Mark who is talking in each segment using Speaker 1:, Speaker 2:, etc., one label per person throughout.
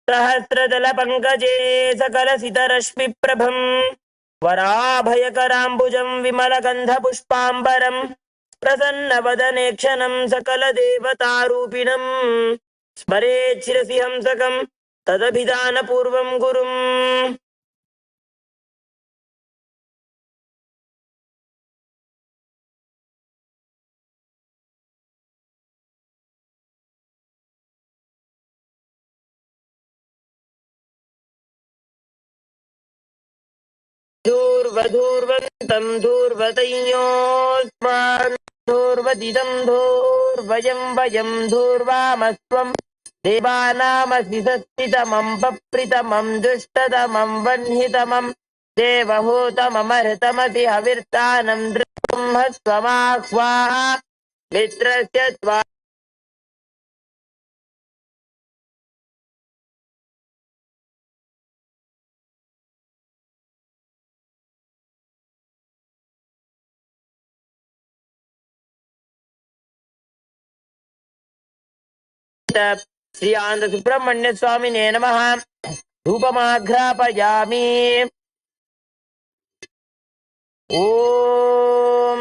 Speaker 1: सहस्रदल पंकजे सकल सितरश्मि प्रभं वराभयकराम्बुजं विमलगन्धपुष्पाम्बरं प्रसन्नवदने क्षणं सकलदेवतारूपिणं स्मरेत् शिरसि हंसकं तदभिधानपूर्वं गुरुम् धूर्वधूर्वन्तं धूर्वतयोस्मान् धूर्वदिदं धूर्वयं वयं धूर्वामस्त्वं देवानामसि सस्तितमं पप्रितमं दुष्टतमं वह्नितमं देवहूतममर्हतमसि हविर्तानं दृष्टुं मित्रस्य त्वा श्री आनंद सुब्रह्मण्य स्वामिने नमः धूपमाघ्रापयामि ॐ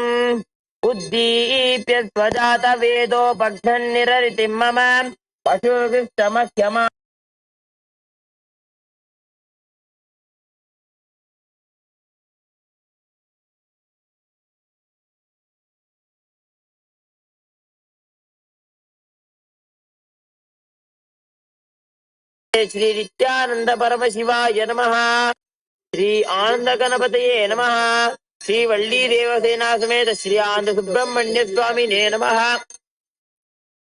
Speaker 1: उद्दीप्य स्वजात वेदोपघ्नन्निररितिं मम पशुभिस्तमह्यमा श्री नित्यानंद परमशिवाय नमः श्री आनंद गणपतये नमः श्री वल्ली देवसेना समेत श्री आनंद सुब्रह्मण्य स्वामिने नमः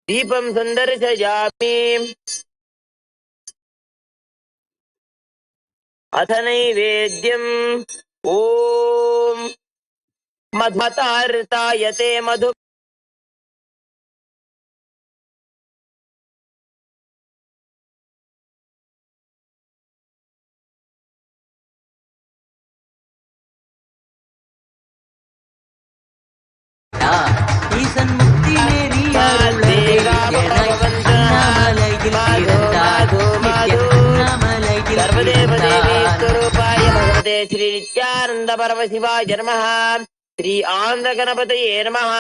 Speaker 1: दीपं संदर्शयामि अथ नैवेद्यम् ॐ मधुमतार्तायते मधु
Speaker 2: ஈசன் முக்தி நெறி அருளவே அண்ணாமலையில் பிறந்தார் நித்யன் அண்ணாமலையில்
Speaker 1: सर्वदेवदेवीस्वरूपाय भगवते श्री नित्यानंद परमशिवाय नमः श्री आनंद गणपतये नमः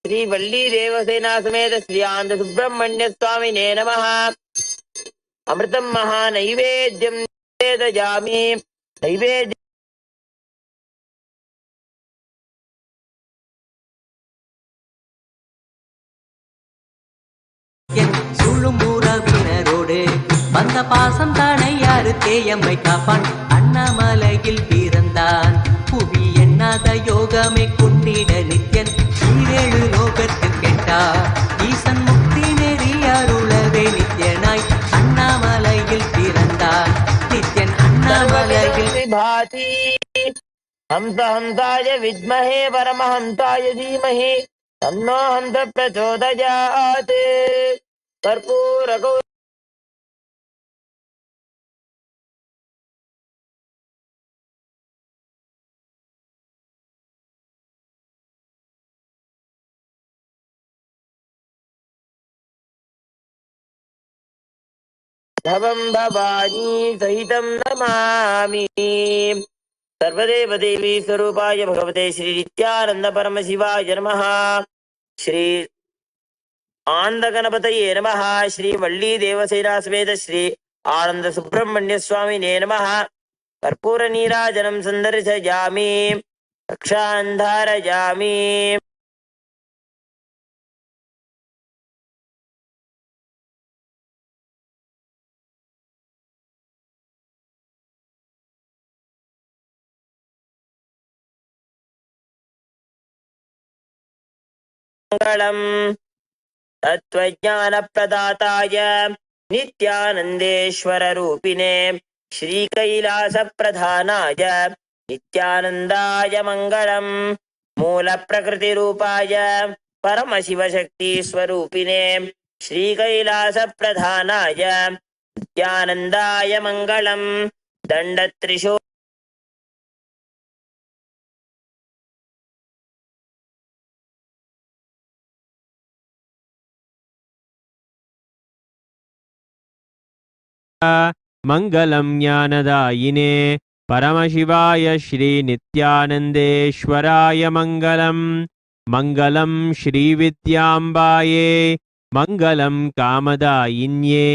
Speaker 1: श्री वल्ली देवसेना समेत श्री आनंद सुब्रह्मण्य स्वामिने नमः अमृतं महानैवेद्यं निवेदयामि नैवेद्य
Speaker 2: சுழும்புறவினரோடு வந்த பாசம் தானே யாரு தேயம்மை காப்பான் அண்ணாமலையில் பிறந்தான் புவி எண்ணாத யோகமை கொண்டிட நித்யன் ஈரேழு லோகத்தில் கேட்டார் ஈசன் முக்தி நெறி அருளவே நித்யனாய் அண்ணாமலையில் பிறந்தார் நித்யன் அண்ணாமலையில்
Speaker 1: भाति हंस हंसाय विद्महे परमहंसाय धीमहि तन्नो हंस प्रचोदयात् कर्पूर धवं भवानी सहितं नमामि सर्वदेव देवी स्वरूपाय भगवते श्री नित्यानंद परमशिवाय नमः श्री आनंद गणपतये नमः श्री वल्ली देवसेना समेत श्री आनंद सुब्रह्मण्य स्वामिने नमः कर्पूर नीराजनं संदर्शयामि रक्षान्धारयामि मंगलम् तत्त्वज्ञानप्रदाताय नित्यानन्देश्वररूपिणे श्रीकैलासप्रधानाय नित्यानन्दाय मङ्गलम् मूलप्रकृतिरूपाय परमशिवशक्तिस्वरूपिणे श्रीकैलासप्रधानाय नित्यानन्दाय मङ्गलम् दण्डत्रिशूल
Speaker 3: मङ्गलं ज्ञानदायिने परमशिवाय श्रीनित्यानन्देश्वराय मङ्गलम् मङ्गलं श्रीविद्याम्बाये मङ्गलं कामदायिन्ये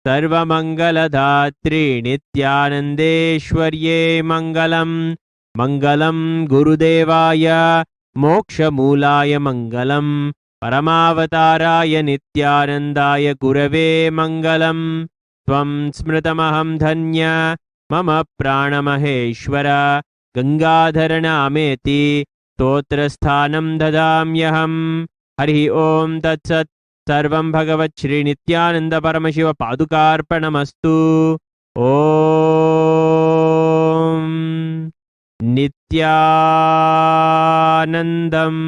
Speaker 3: सर्वमङ्गलदात्रे नित्यानन्देश्वर्ये मङ्गलम् मङ्गलं गुरुदेवाय मोक्षमूलाय मङ्गलं परमावताराय नित्यानन्दाय गुरवे मङ्गलम् त्वं स्मृतमहं धन्य मम प्राणमहेश्वर गङ्गाधरनामेति स्तोत्रस्थानं ददाम्यहम् हरिः ॐ तत्सत् सर्वं भगवत् श्रीनित्यानन्द परमशिव पादुकार्पणमस्तु ॐ नित्यानन्दम्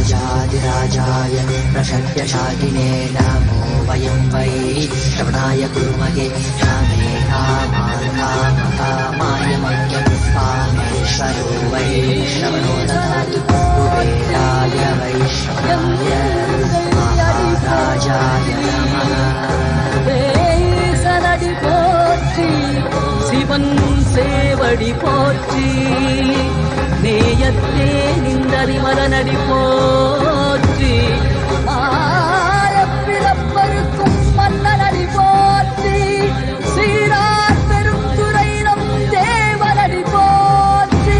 Speaker 2: राजाधिराजाय प्रसत्यशालिने नमो वयं वै श्रवणाय कुर्महे कामे कामान् कामकामाय मह्यं कामेश्वरो वै श्रवणो ददातु कुबेराय वै श्रवणाय महाराजाय नमः சரடி போற்றி சிவன் சேவடி போற்றி நேயத்தே நின்றறிமலனடி போற்றி ஆரப்பிறப்பருக்கும் மன்னனடி போற்றி சீரார் பெருந்துரை நம் தேவனடி போற்றி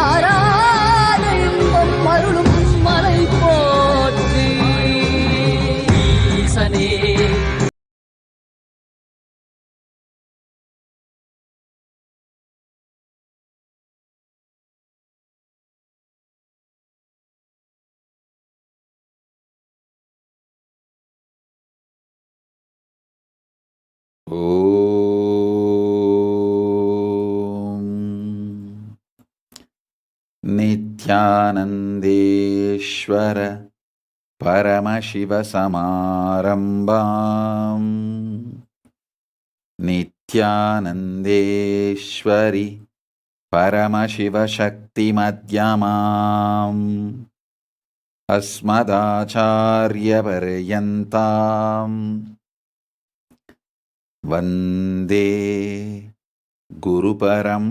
Speaker 2: ஆராத இன்பம் அருளும் மலை போற்றி ஈசனே
Speaker 4: ॐ नित्यानन्देश्वर परमशिवसमारम्भाम् नित्यानन्देश्वरि परमशिवशक्तिमध्यमाम् अस्मदाचार्यपर्यन्ताम् वन्दे गुरुपरम्पराम्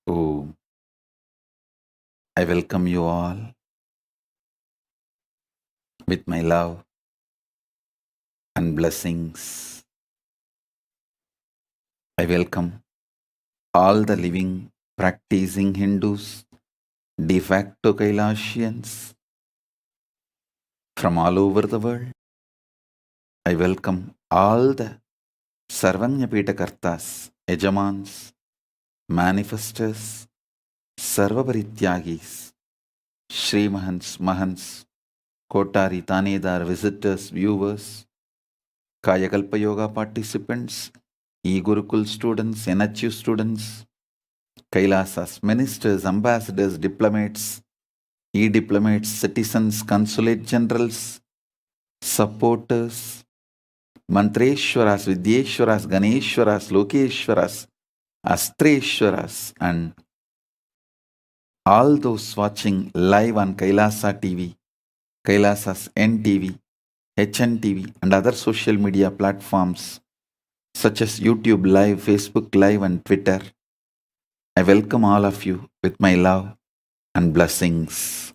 Speaker 4: Oh, I welcome you all with my love and blessings. I welcome all the living, practicing Hindus, de facto Kailasians from all over the world. I welcome all the Sarvanyapita Kartas, Ejamans, manifestors, Sarvaparityagis, Shri Mahants, Kotari, Tanedar, visitors, viewers, Kayakalpa Yoga participants, E-Gurukul students, NHU students, Kailasas, ministers, ambassadors, diplomats, E-diplomats, citizens, consulate generals, supporters, Mantreshwaras, Vidyeshwaras, Ganeshwaras, Lokeshwaras, Astreshwaras, and all those watching live on Kailasa TV, Kailasa's NTV, HNTV, and other social media platforms such as YouTube Live, Facebook Live, and Twitter. I welcome all of you with my love and blessings.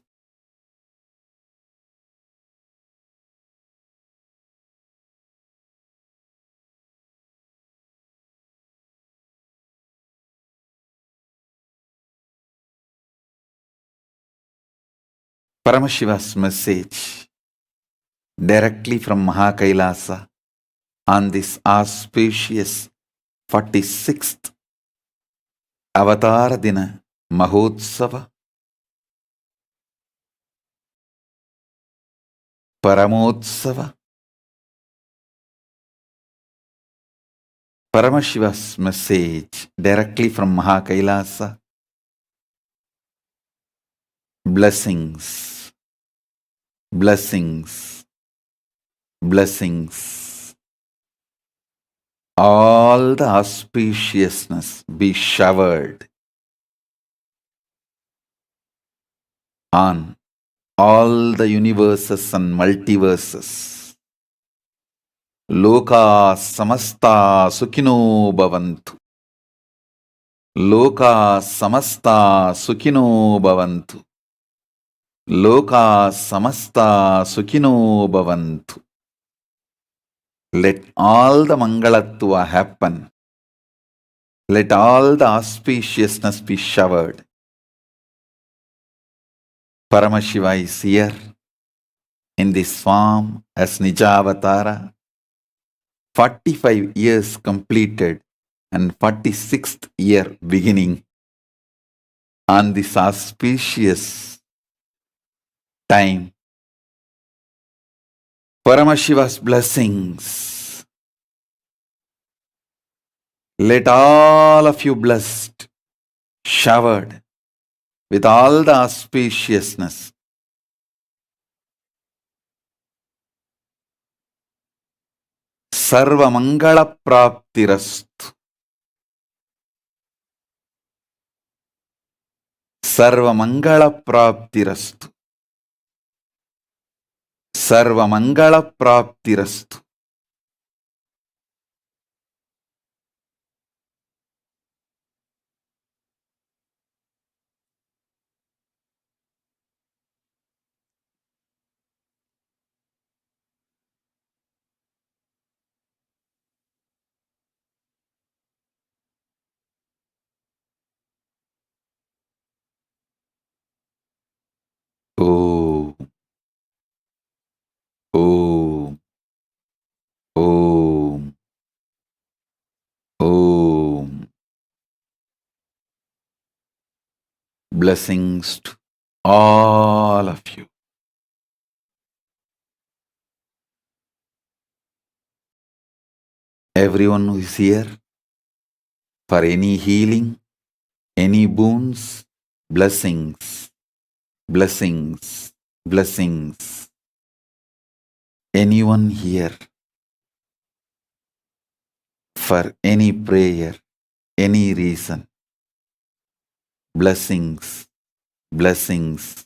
Speaker 4: Paramashiva's message directly from MahaKailasa on this auspicious 46th Avatara Dina Mahotsava. Paramotsava. Paramashiva's message directly from MahaKailasa. Blessings, blessings, blessings. All the auspiciousness be showered on all the universes and multiverses. Loka samasta sukhino bhavantu. Loka samasta sukhino bhavantu. Loka samasta sukhino bhavantu. Let all the mangalatva happen. Let all the auspiciousness be showered. Paramashiva is here in this form as Nijavatara. 45 years completed and 46th year beginning on this auspicious time. Paramashiva's blessings. Let all of you blessed, showered with all the auspiciousness. Sarva Mangala Praptirastu. Sarva Mangala Praptirastu. Sarva Mangala Praptirastu. Om, Om, Om, Om. Blessings to all of you. Everyone who is here for any healing, any boons, blessings, blessings, blessings. Anyone here for any prayer, any reason, blessings, blessings,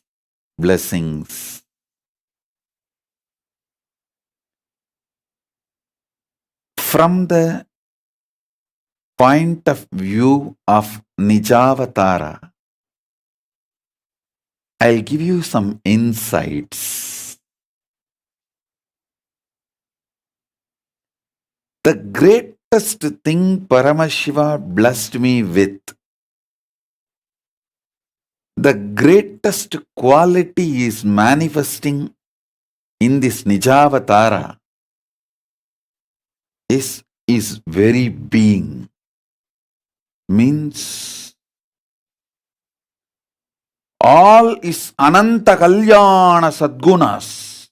Speaker 4: blessings. From the point of view of Nijavatara, I'll give you some insights. The greatest thing Paramashiva blessed me with, the greatest quality is manifesting in this Nijavatara is very being. Means all is Ananta Kalyana Sadgunas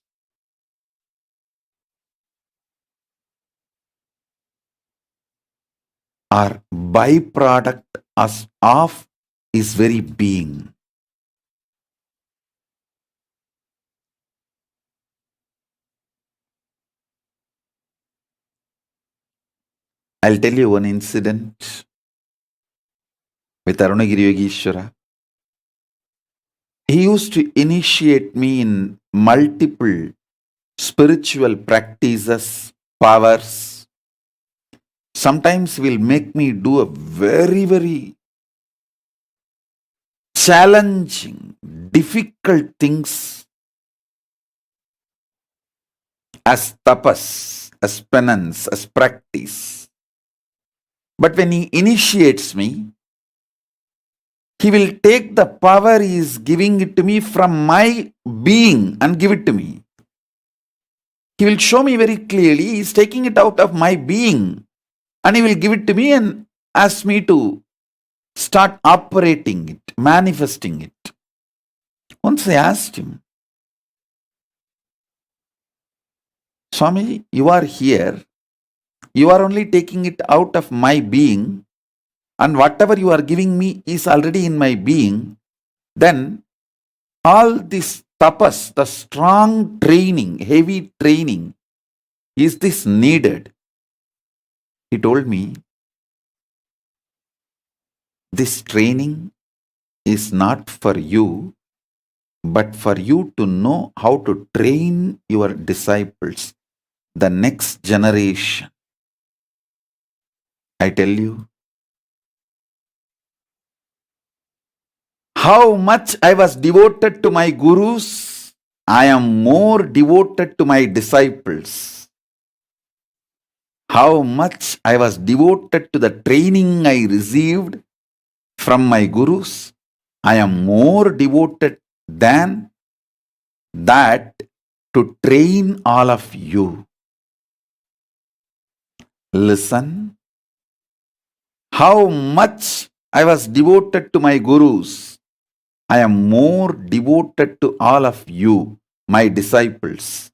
Speaker 4: are byproduct of is very being. I'll tell you one incident with Arunagiri Yogeshwara. He used to initiate me in multiple spiritual practices, powers. Sometimes will make me do a very, very challenging, difficult things as tapas, as penance, as practice. But when he initiates me, he will take the power he is giving it to me from my being and give it to me. He will show me very clearly, he is taking it out of my being and he will give it to me and ask me to start operating it, manifesting it. Once I asked him, Swami, you are here, you are only taking it out of my being, and whatever you are giving me is already in my being, then all this tapas, the strong training, heavy training, is this needed? He told me, this training is not for you, but for you to know how to train your disciples, the next generation. I tell you, how much I was devoted to my gurus, I am more devoted to my disciples. How much I was devoted to the training I received from my gurus, I am more devoted than that to train all of you. Listen, how much I was devoted to my gurus, I am more devoted to all of you, my disciples.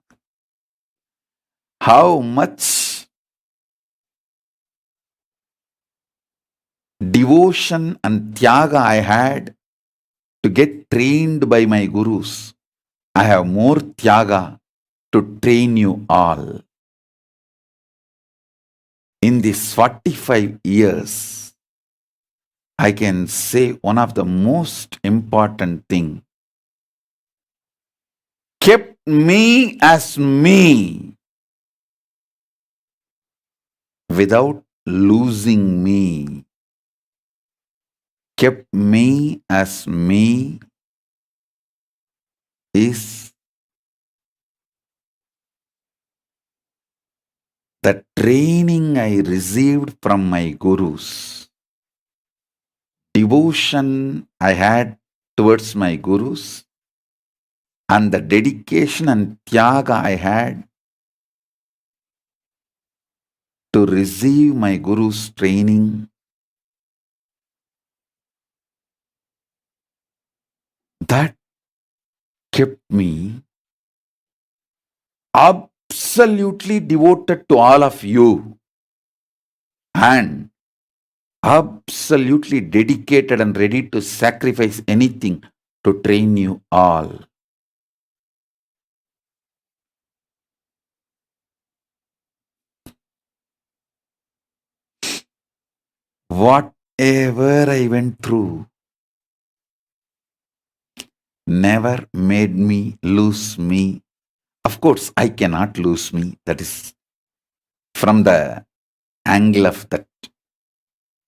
Speaker 4: How much devotion and tyaga I had to get trained by my gurus, I have more tyaga to train you all. In these 45 years, I can say one of the most important things kept me as me without losing me. Kept me as me is the training I received from my gurus, devotion I had towards my gurus, and the dedication and tyaga I had to receive my guru's training. That kept me absolutely devoted to all of you and absolutely dedicated and ready to sacrifice anything to train you all. Whatever I went through never made me lose me. Of course, I cannot lose me. That is from the angle of that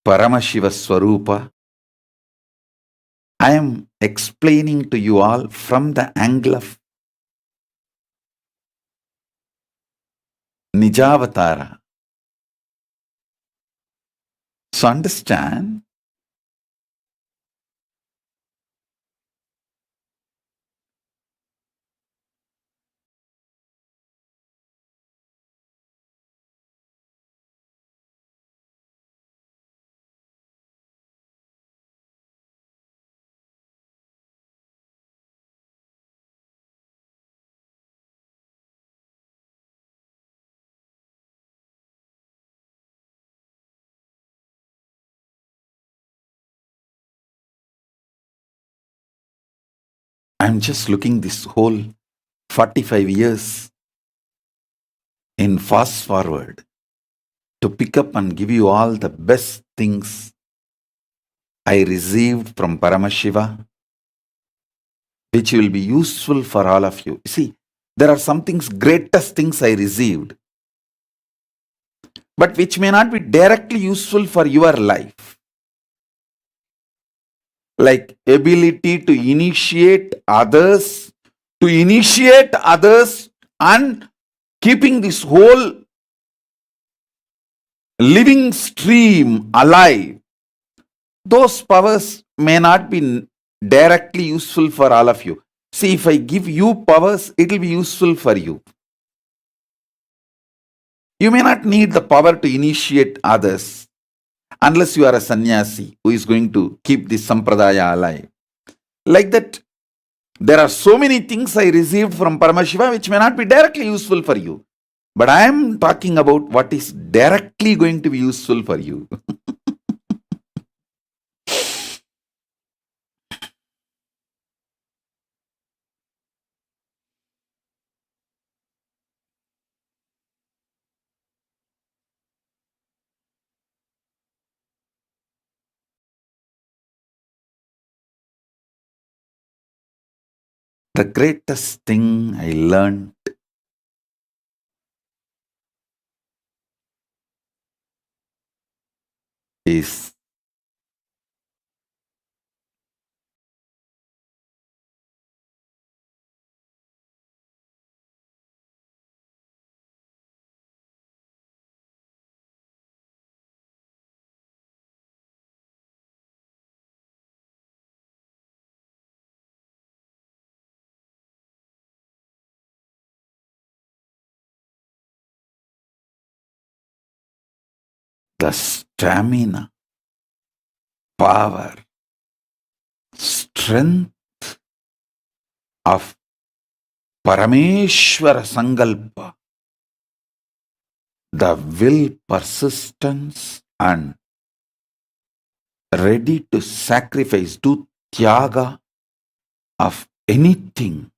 Speaker 4: Paramashiva Swarupa. I am explaining to you all from the angle of Nijavatara. So understand, I'm just looking this whole 45 years in fast forward to pick up and give you all the best things I received from Paramashiva, which will be useful for all of you. See, there are some things, greatest things I received, but which may not be directly useful for your life. like ability to initiate others, and keeping this whole living stream alive. Those powers may not be directly useful for all of you. See, if I give you powers, it will be useful for you. You may not need the power to initiate others unless you are a sannyasi who is going to keep this sampradaya alive. Like that, there are so many things I received from Paramashiva which may not be directly useful for you. But I am talking about what is directly going to be useful for you. The greatest thing I learned is the stamina, power, strength of Parameshwara Sankalpa, the will, persistence, and ready to sacrifice, do tyaga of anything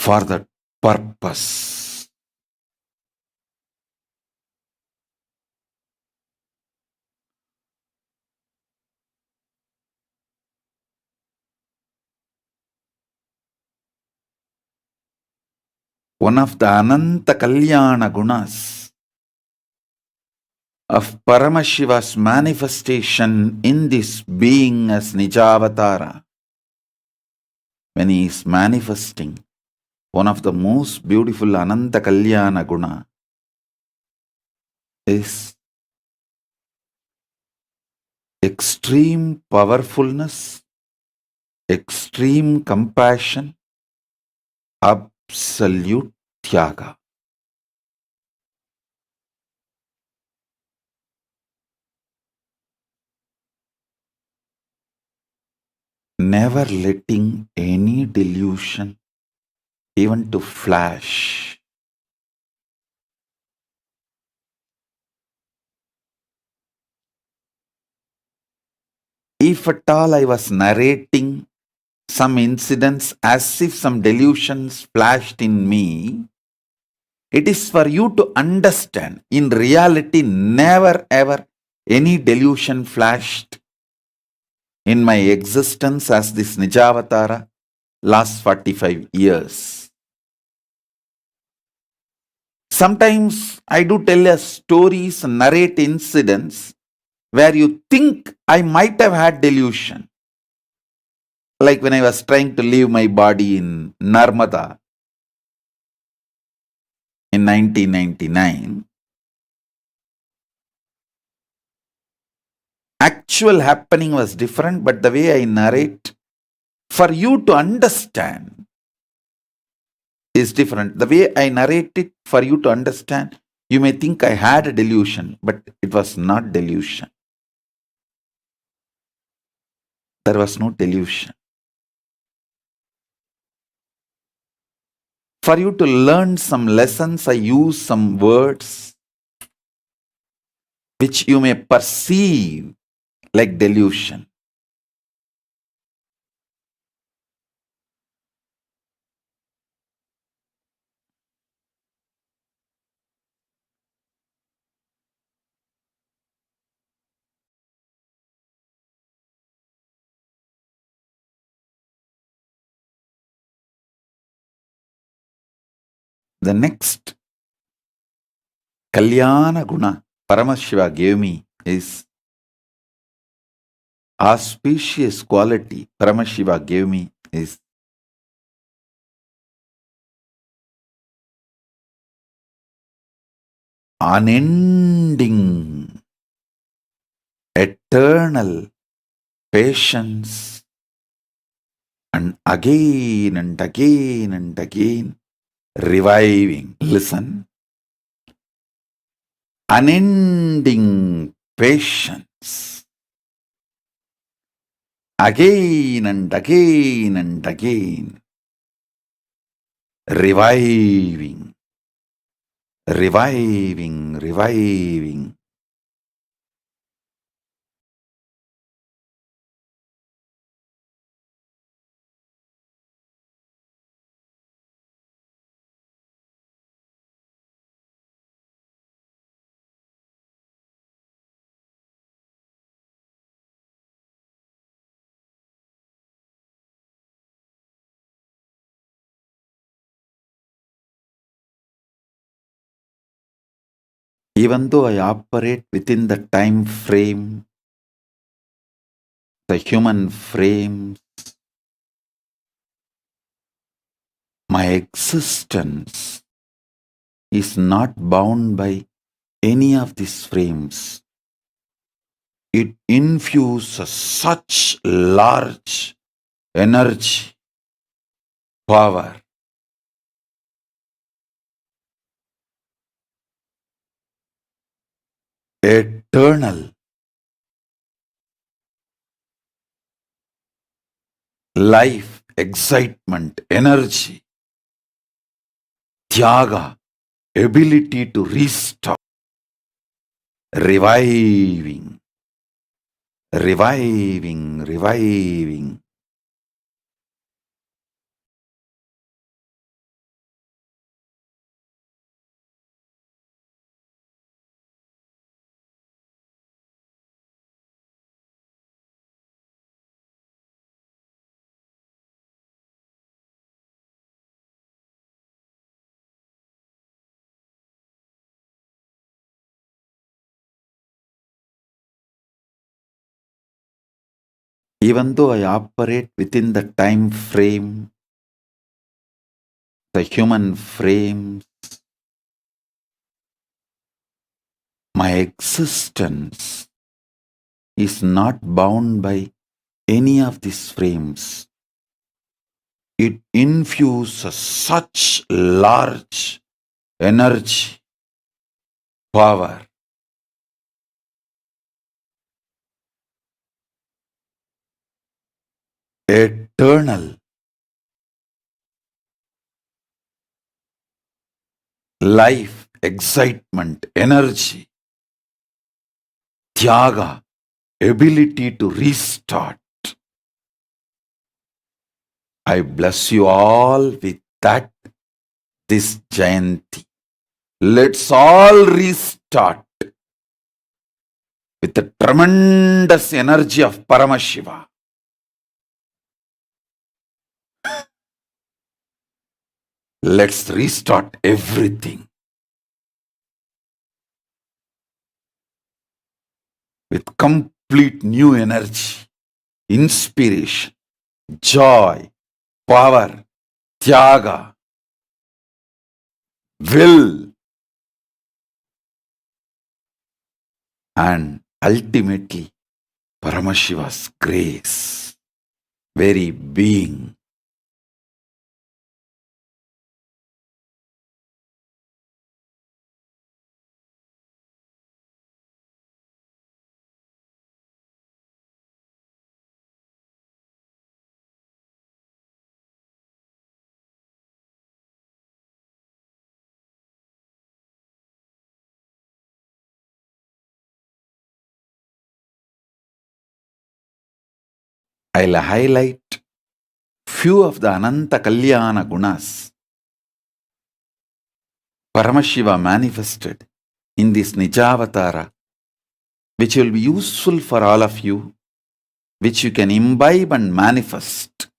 Speaker 4: for that purpose. One of the Ananta Kalyana Gunas of Paramashiva's manifestation in this being as Nijavatara, when he is manifesting, one of the most beautiful Ananta Kalyana Guna is extreme powerfulness, extreme compassion, absolute tyaga. Never letting any delusion even to flash. If at all I was narrating some incidents as if some delusions flashed in me, it is for you to understand. In reality, never ever any delusion flashed in my existence as this Nijavatara last 45 years. Sometimes I do tell us stories and narrate incidents where you think I might have had delusion. Like when I was trying to leave my body in Narmada in 1999. Actual happening was different, but the way I narrate, for you to understand, is different. The way I narrate it, for you to understand, you may think I had a delusion, but it was not delusion. There was no delusion. For you to learn some lessons, I use some words which you may perceive like delusion. The next Kalyana Guna Paramashiva gave me is auspicious quality Paramashiva gave me is unending, eternal patience, and again and again and again reviving. Listen. Unending patience. Again and again and again. Reviving. Reviving. Reviving. Even though I operate within the time frame, the human frame, my existence is not bound by any of these frames. It infuses such large energy, power, eternal life, excitement, energy, tyaga, ability to restart, reviving, reviving, reviving. Even though I operate within the time frame, the human frame, my existence is not bound by any of these frames. It infuses such large energy, power, eternal life, excitement, energy, tyaga, ability to restart. I bless you all with that this Jayanti. Let's all restart with the tremendous energy of Paramashiva. Let's restart everything with complete new energy, inspiration, joy, power, tyaga, will, and ultimately Paramashiva's grace, very being. I'll highlight few of the Ananta Kalyana Gunas Paramashiva manifested in this Nijavatara, which will be useful for all of you, which you can imbibe and manifest.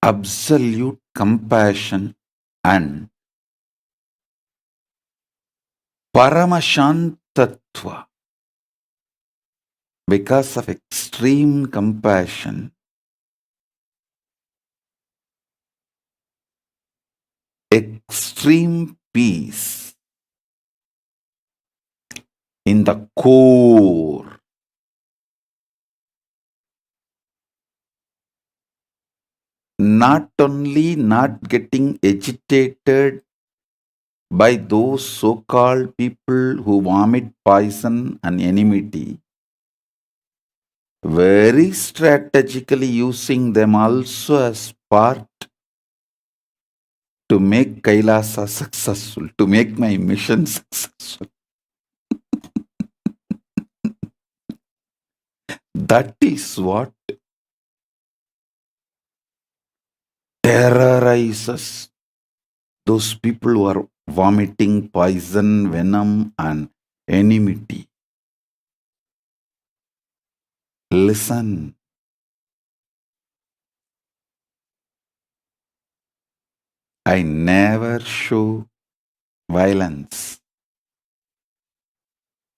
Speaker 4: absolute compassion and Paramashantatva. Because of extreme compassion, extreme peace in the core, not only not getting agitated by those so-called people who vomit poison and enmity, very strategically using them also as part to make Kailasa successful, to make my mission successful. That is what terrorizes those people who are vomiting poison, venom, and enmity. Listen. I never show violence,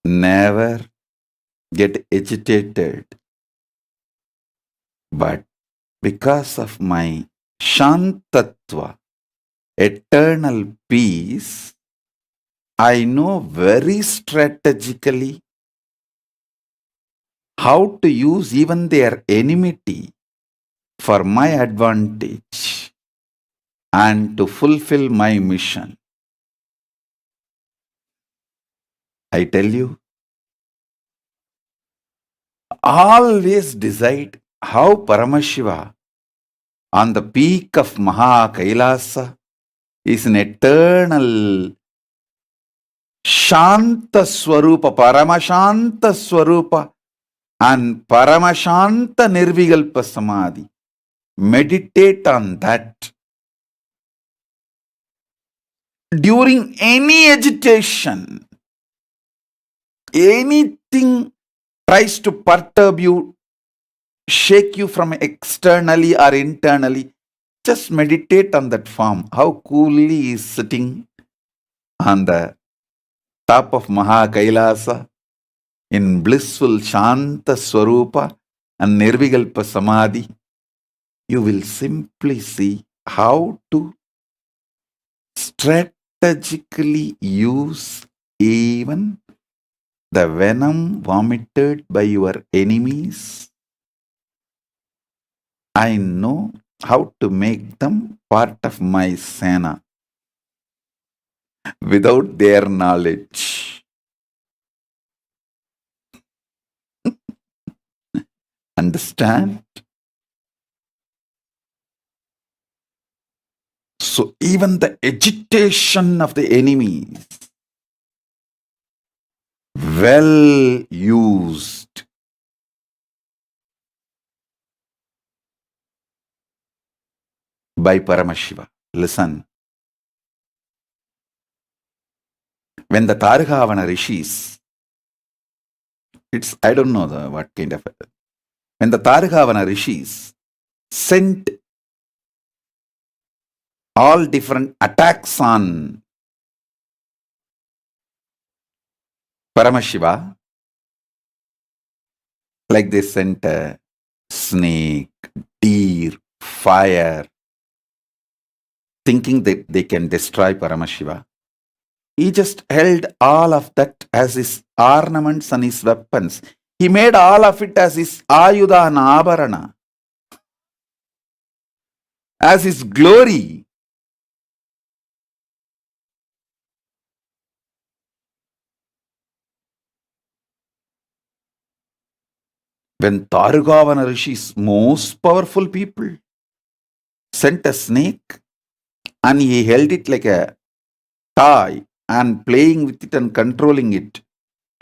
Speaker 4: never get agitated, but because of my Shantatva, eternal peace, I know very strategically how to use even their enmity for my advantage and to fulfill my mission. I tell you, always decide how Paramashiva on the peak of MahaKailasa is an eternal Shanta Swarupa, Paramashanta Swarupa and Paramashanta Nirvigalpa Samadhi. Meditate on that. During any agitation, anything tries to perturb you, shake you from externally or internally, just meditate on that form. How coolly he is sitting on the top of MahaKailasa in blissful Shanta Swarupa and Nirvigalpa Samadhi. You will simply see how to strategically use even the venom vomited by your enemies. I know how to make them part of my Sena without their knowledge. Understand? So even the agitation of the enemies, well used, by Paramashiva. Listen. When the Targhavana rishis, I don't know what kind of, when the Targhavana rishis sent all different attacks on Paramashiva, like they sent a snake, deer, fire, thinking that they can destroy Paramashiva. He just held all of that as his ornaments and his weapons. He made all of it as his ayuda and abarana, as his glory. When Targhavana Rishi's most powerful people sent a snake and he held it like a toy and playing with it and controlling it,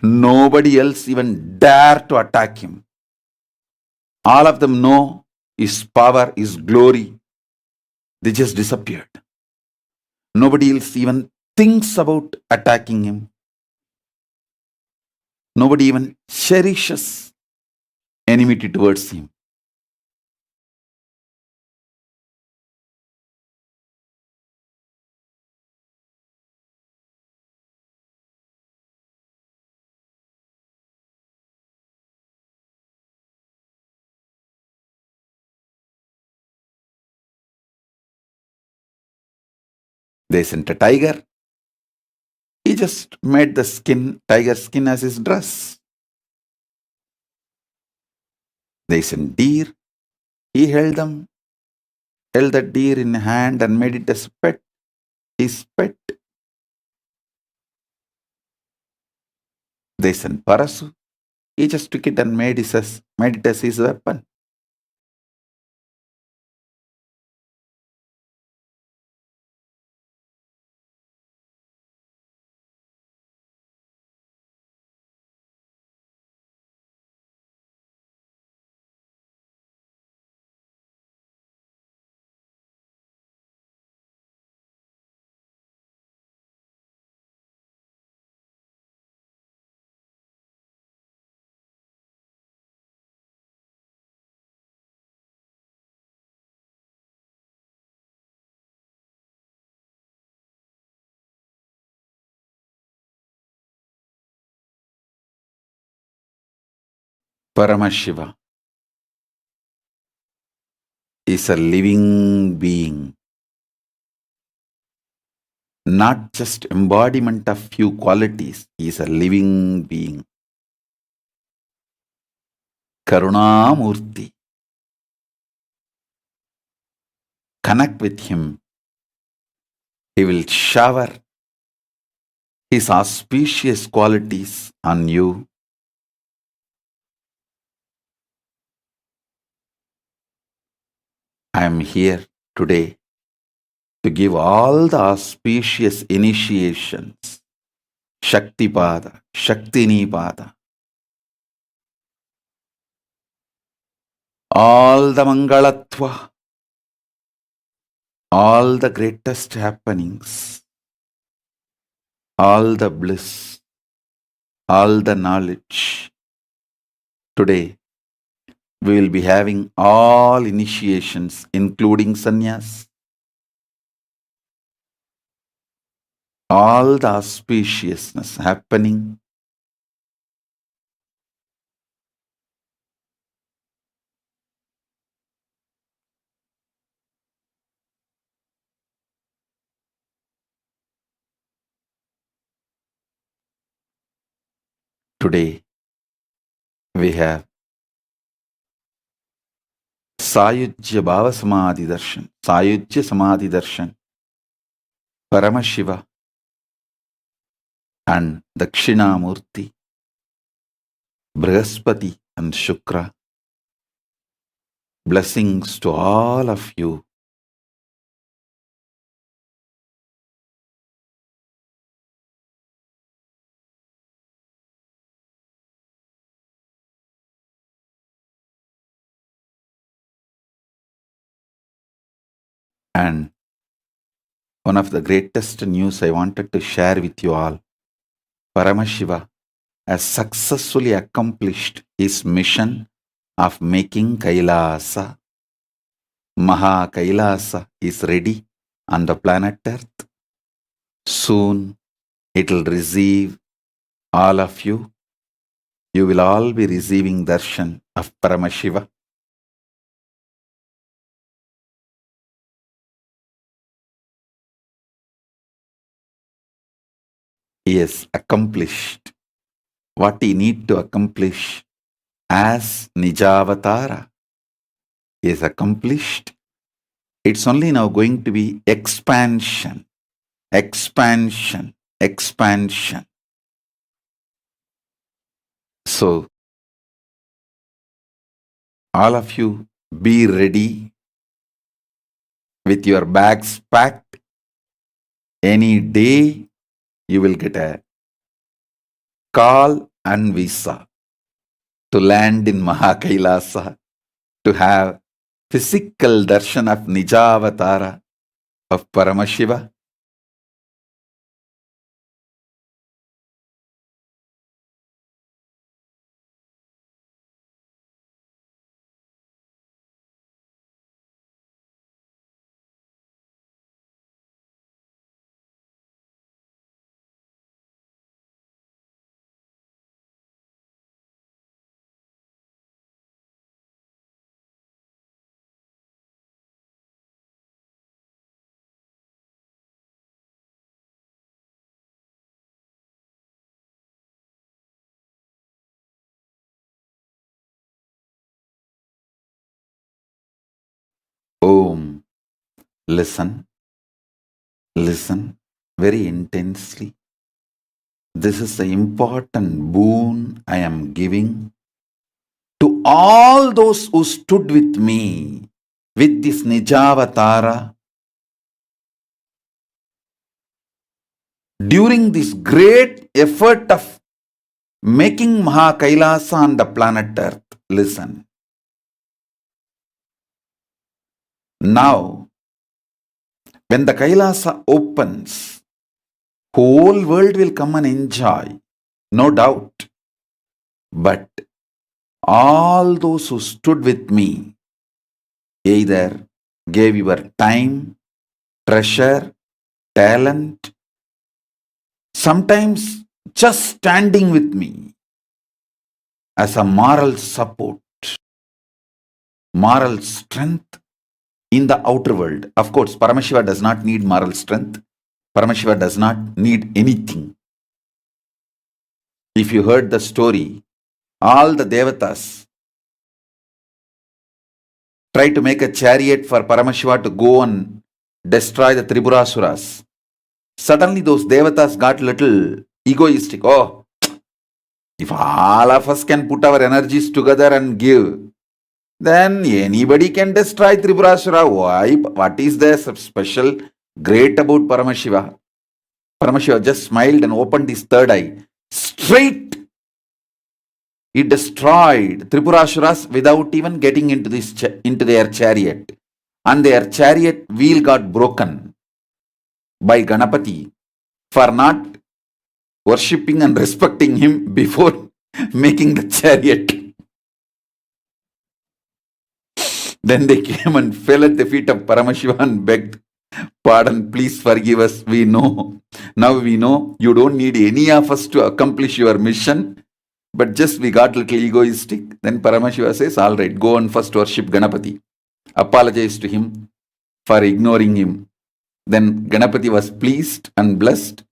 Speaker 4: nobody else even dare to attack him. All of them know his power, his glory. They just disappeared. Nobody else even thinks about attacking him. Nobody even cherishes enmity towards him. They sent a tiger. He just made the tiger skin as his dress. They sent deer. He held that deer in hand and made it as pet, his pet. They sent Parasu. He just took it and made it as his weapon. Paramashiva is a living being, not just embodiment of few qualities. He is a living being. Karunamurti. Connect with him. He will shower his auspicious qualities on you. I am here today to give all the auspicious initiations. Shaktipada, Shaktinipada. All the Mangalatva, all the greatest happenings, all the bliss, all the knowledge. Today, we will be having all initiations, including sannyas, all the auspiciousness happening. Today, we have Sayujya Bhava Samadhi Darshan, Sayujya Samadhi Darshan, Paramashiva, and Dakshinamurti, Brihaspati and Shukra. Blessings to all of you. And one of the greatest news I wanted to share with you all, Paramashiva has successfully accomplished his mission of making Kailasa. MahaKailasa is ready on the planet Earth. Soon it will receive all of you. You will all be receiving darshan of Paramashiva. He has accomplished what he need to accomplish as Nijavatara. He has accomplished. It's only now going to be expansion, expansion, expansion. So, all of you be ready with your bags packed. Any day you will get a call and visa to land in MahaKailasa to have physical darshan of Nijavatara of Paramashiva. Listen, listen very intensely. This is the important boon I am giving to all those who stood with me with this Nijavatara during this great effort of making MahaKailasa on the planet Earth. Listen. Now, when the Kailasa opens, whole world will come and enjoy, no doubt. But all those who stood with me either gave your time, treasure, talent, sometimes just standing with me as a moral support, moral strength in the outer world. Of course, Paramashiva does not need moral strength. Paramashiva does not need anything. If you heard the story, all the Devatas try to make a chariot for Paramashiva to go and destroy the Triburasuras. Suddenly those Devatas got little egoistic. Oh, if all of us can put our energies together and give, then anybody can destroy Triburasura. Why? What is there special great about Paramashiva? Paramashiva just smiled and opened his third eye. Straight he destroyed Tripurasuras without even getting into their chariot. And their chariot wheel got broken by Ganapati for not worshipping and respecting him before making the chariot. Then they came and fell at the feet of Paramashiva and begged, "Pardon, please forgive us. We know. Now we know you don't need any of us to accomplish your mission. But just we got a little egoistic." Then Paramashiva says, "All right, go and first worship Ganapati. Apologize to him for ignoring him." Then Ganapati was pleased and blessed.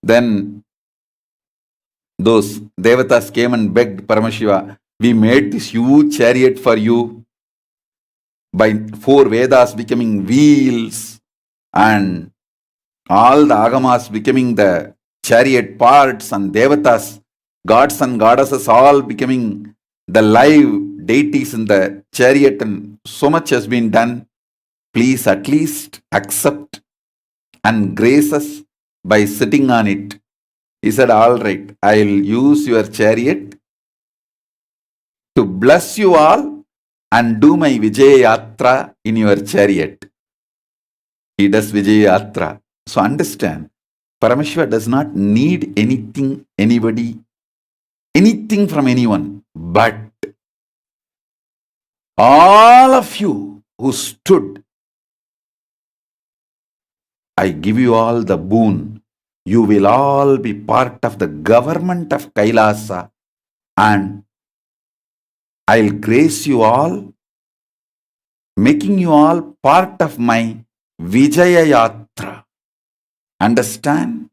Speaker 4: Then those Devatas came and begged Paramashiva, "We made this huge chariot for you by 4 Vedas becoming wheels and all the Agamas becoming the chariot parts and Devatas, gods and goddesses all becoming the live deities in the chariot, and so much has been done. Please at least accept and grace us by sitting on it." He said, "All right, I'll use your chariot to bless you all and do my Vijaya Yatra in your chariot." He does Vijaya Yatra. So understand, Paramashiva does not need anything, anybody, anything from anyone, but all of you who stood, I give you all the boon. You will all be part of the government of Kailasa, and I'll grace you all, making you all part of my Vijaya Yatra. Understand?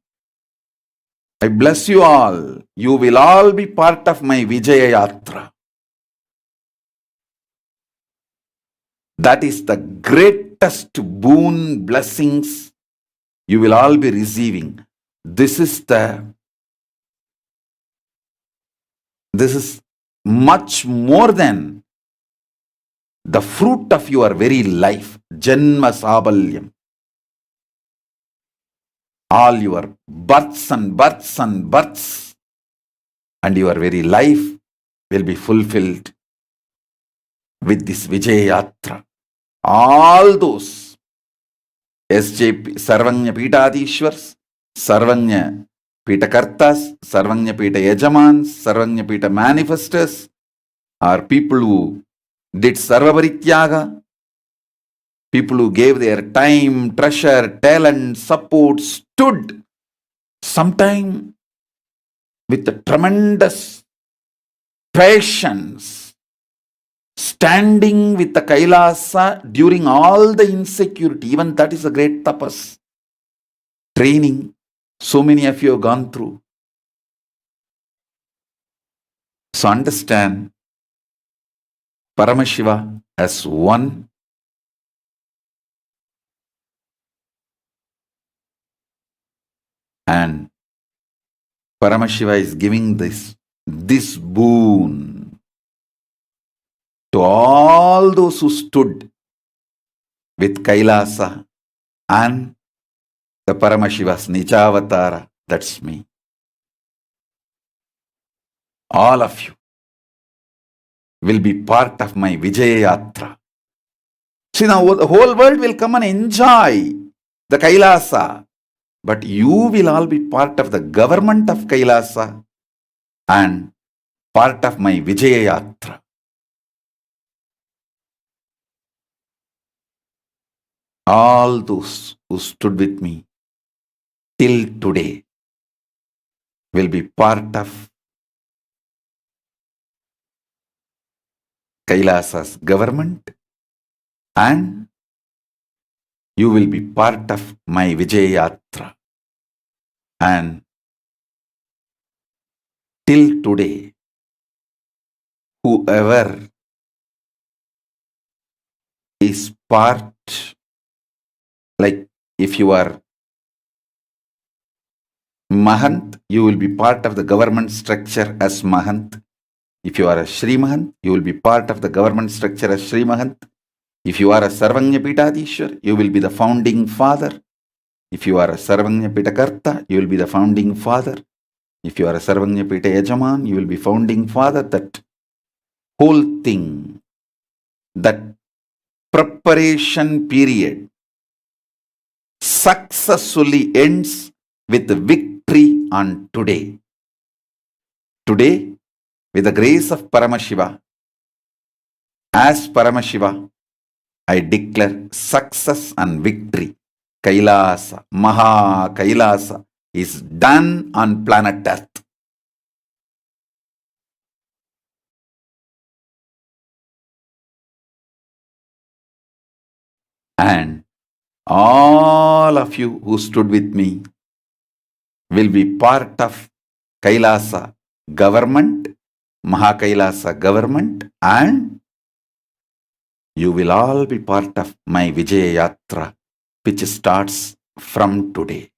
Speaker 4: I bless you all. You will all be part of my Vijaya Yatra. That is the greatest boon, blessings you will all be receiving. This is much more than the fruit of your very life. Janma Sabalyam. All your births and births and births and your very life will be fulfilled with this Vijaya Yatra. All those SJP, Sarvanya Pitadishwars, Sarvanya Pitakartas, Sarvanya Pita Yajamans, Sarvanya Pita Manifestors are people who did Sarvaparityaga, people who gave their time, treasure, talent, support, stood sometime with a tremendous patience, standing with the Kailasa during all the insecurity. Even that is a great tapas. Training, so many of you have gone through. So understand, Paramashiva as one And Paramashiva is giving this boon to all those who stood with Kailasa and the Paramashiva's Nijavatara. That's me. All of you will be part of my Vijaya Yatra. See, now the whole world will come and enjoy the Kailasa, but you will all be part of the government of Kailasa and part of my Vijaya Yatra. All those who stood with me till today will be part of Kailasa's government, and you will be part of my Vijaya Yatra. And till today, whoever is part, like if you are Mahant, you will be part of the government structure as Mahant. If you are a Shri Mahant, you will be part of the government structure as Shri Mahant. If you are a Sarvanya Pitadishwar, you will be the founding father. If you are a Sarvanya Pitakarta, you will be the founding father. If you are a Sarvanya Pita Yajaman, you will be founding father. That whole thing, that preparation period successfully ends with the victory on today. Today, with the grace of Paramashiva, as Paramashiva, I declare success and victory. Kailasa, MahaKailasa is done on planet Earth. And all of you who stood with me will be part of Kailasa government, MahaKailasa government, and you will all be part of my Vijaya Yatra, which starts from today.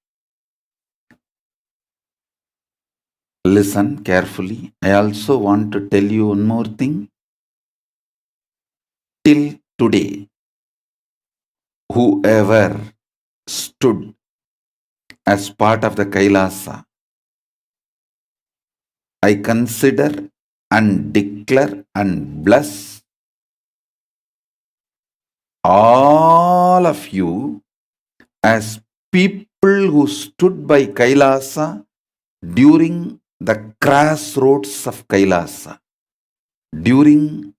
Speaker 4: Listen carefully. I also want to tell you one more thing. Till today, whoever stood as part of the Kailasa, I consider and declare and bless all of you as people who stood by Kailasa during the crossroads of Kailasa, during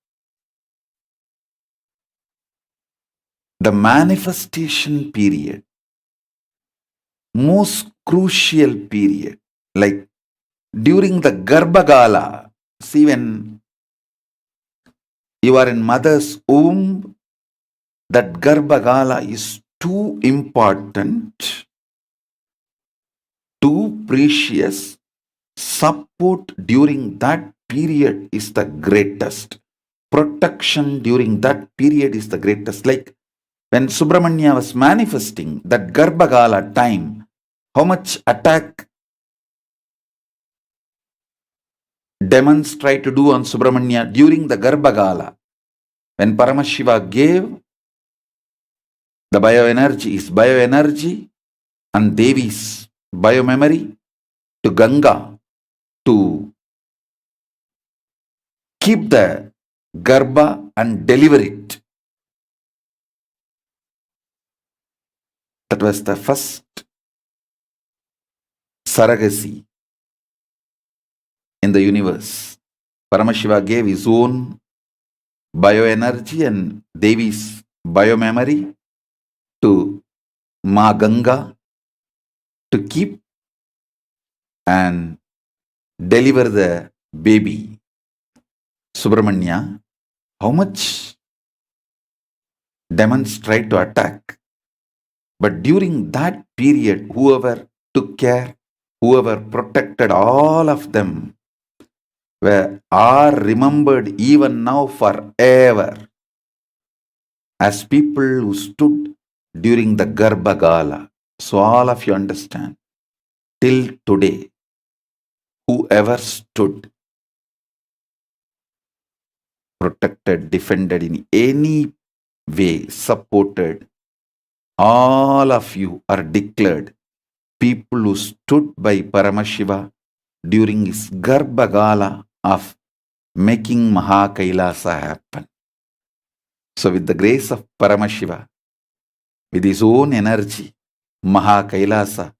Speaker 4: the manifestation period, most crucial period, like during the Garbhagala. See, when you are in mother's womb, that Garbhagala is too important, too precious. Support during that period is the greatest. Protection during that period is the greatest. Like when Subramanya was manifesting, that Garbhagala time, how much attack demons try to do on Subramanya during the Garbhagala. When Paramashiva gave the bioenergy, is bioenergy and Devi's biomemory to Ganga to keep the Garbha and deliver it. That was the first surrogacy in the universe. Paramashiva gave his own bioenergy and Devi's biomemory to Ma Ganga to keep and deliver the baby Subramanya. How much demons tried to attack. But during that period, whoever took care, whoever protected, all of them are remembered even now forever as people who stood during the Garbhagala. So all of you understand. till today, whoever stood, protected, defended in any way, supported, all of you are declared people who stood by Paramashiva during his Garbhagala of making MahaKailasa happen. So with the grace of Paramashiva, with his own energy, MahaKailasa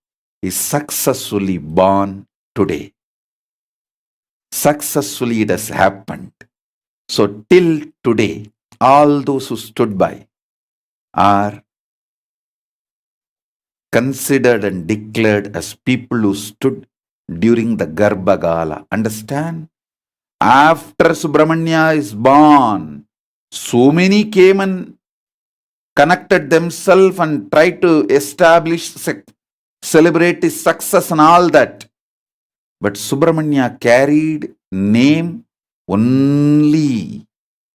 Speaker 4: is successfully born today. Successfully it has happened. So till today, all those who stood by are considered and declared as people who stood during the Garbhagala. Understand? After Subramanya is born, so many came and connected themselves and tried to establish, celebrate his success and all that. But Subramanya carried name only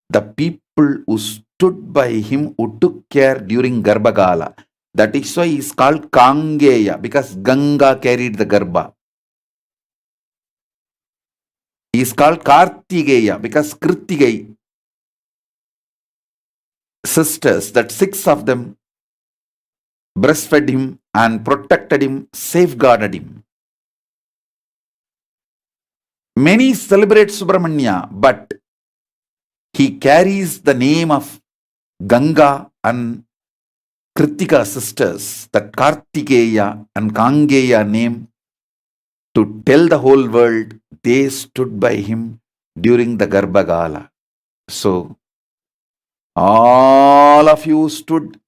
Speaker 4: the people who stood by him, who took care during Garbhagala. That is why he is called Kangeya, because Ganga carried the Garbha. He is called Kartigeya because Kritigai sisters, that 6 of them, breastfed him and protected him, safeguarded him. Many celebrate Subramanya, but he carries the name of Ganga and Kritika sisters, that Kartikeya and Kangeya name, to tell the whole world they stood by him during the Garbhagala. So, all of you stood.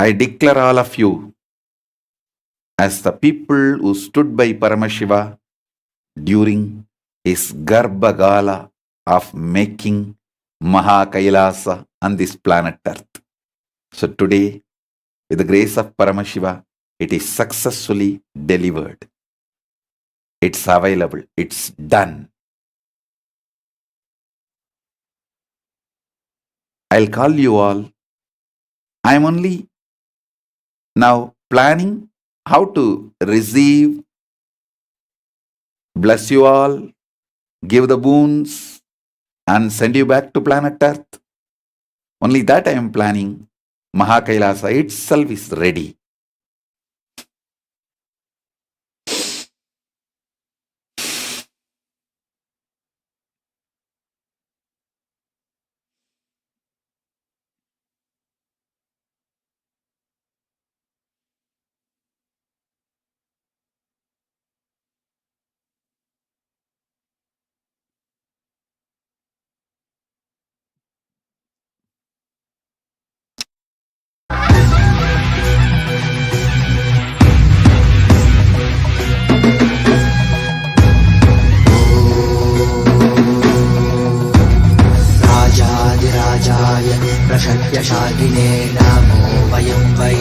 Speaker 4: I declare all of you as the people who stood by Paramashiva during his Garbhagala of making MahaKailasa on this planet Earth. So today, with the grace of Paramashiva, it is successfully delivered. It's available. It's done. I'll call you all. I'm only now planning how to receive, bless you all, give the boons, and send you back to planet Earth. Only that I am planning. MahaKailasa itself is ready.
Speaker 5: प्रशक्यशालिने नमो वयं वै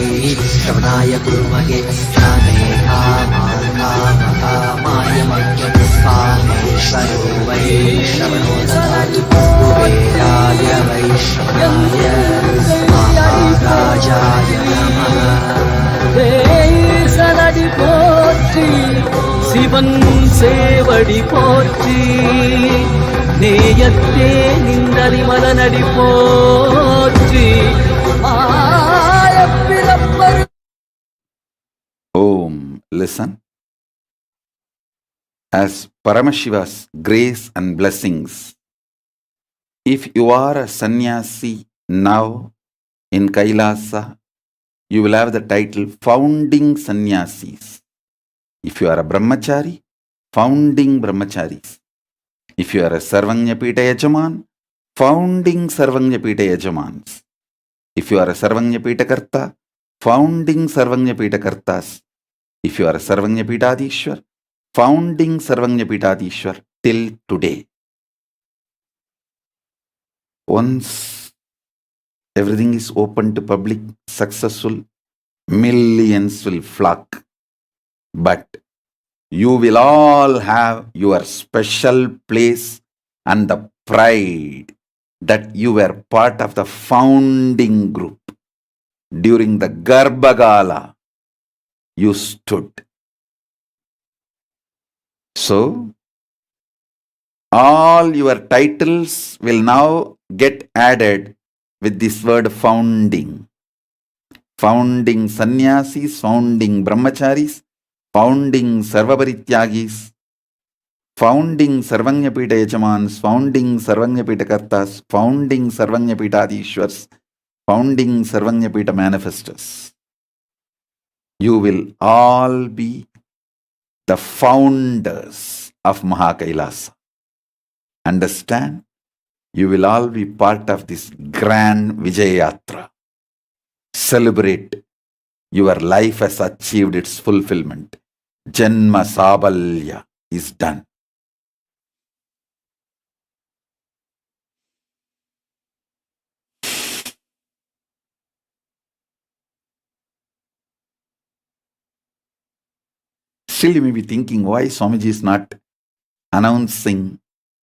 Speaker 5: श्रवणाय कुर्महे ज्ञाने कामाय मह्यं कामेश्वरो वै श्रवणो ददातु कुबेराय वै श्रवणाय महाराजाय नमः
Speaker 2: சனடி போற்றி சிவன் சேவடி போற்றி நேயத்தே நின்றறி மலனடி போற்றி ஆயப்பிறப்பரு.
Speaker 4: Om, listen. As Paramashiva's grace and blessings, if you are a sannyasi now in Kailasa, you will have the title Founding Sannyasis. If you are a Brahmachari, Founding Brahmacharis. If you are a Sarvanyapita Yajaman, Founding Sarvanyapita Yajamans. If you are a Sarvanyapita Karta, Founding Sarvanyapita Kartas. If you are a Sarvanyapitadishwar, Founding Sarvanyapitadishwar till today. Once everything is open to public, successful, millions will flock. But you will all have your special place and the pride that you were part of the founding group. during the Garbhagala, you stood. So, all your titles will now get added with this word founding. Founding sannyasis, founding brahmacharis, founding sarvaparityagis, founding sarvanyapita yajamans, founding sarvanyapita kartas, founding sarvanyapita adishwars, founding sarvanyapita manifestors. You will all be the founders of MahaKailasa. Understand? You will all be part of this grand Vijayatra. Celebrate. Your life has achieved its fulfillment. Janma Sabalya is done. Still you may be thinking why Swamiji is not announcing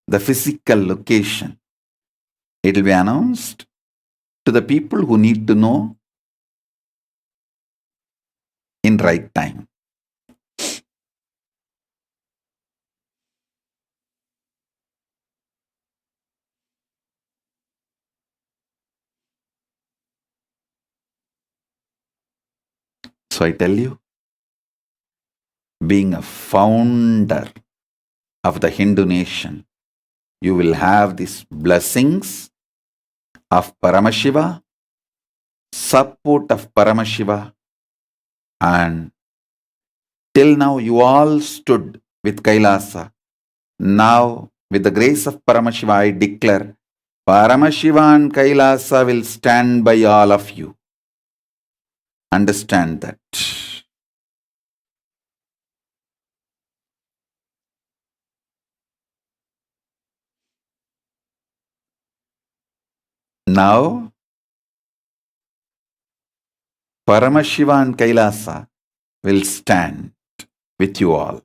Speaker 4: the physical location. It will be announced to the people who need to know in right time. So I tell you, being a founder of the Hindu nation, you will have these blessings of Paramashiva, support of Paramashiva, and till now you all stood with Kailasa. Now, with the grace of Paramashiva, I declare, Paramashiva and Kailasa will stand by all of you. Understand that. Now, Paramashiva and Kailasa will stand with you all.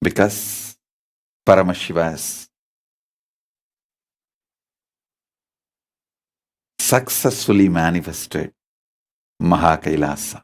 Speaker 4: Because Paramashiva has successfully manifested MahaKailasa.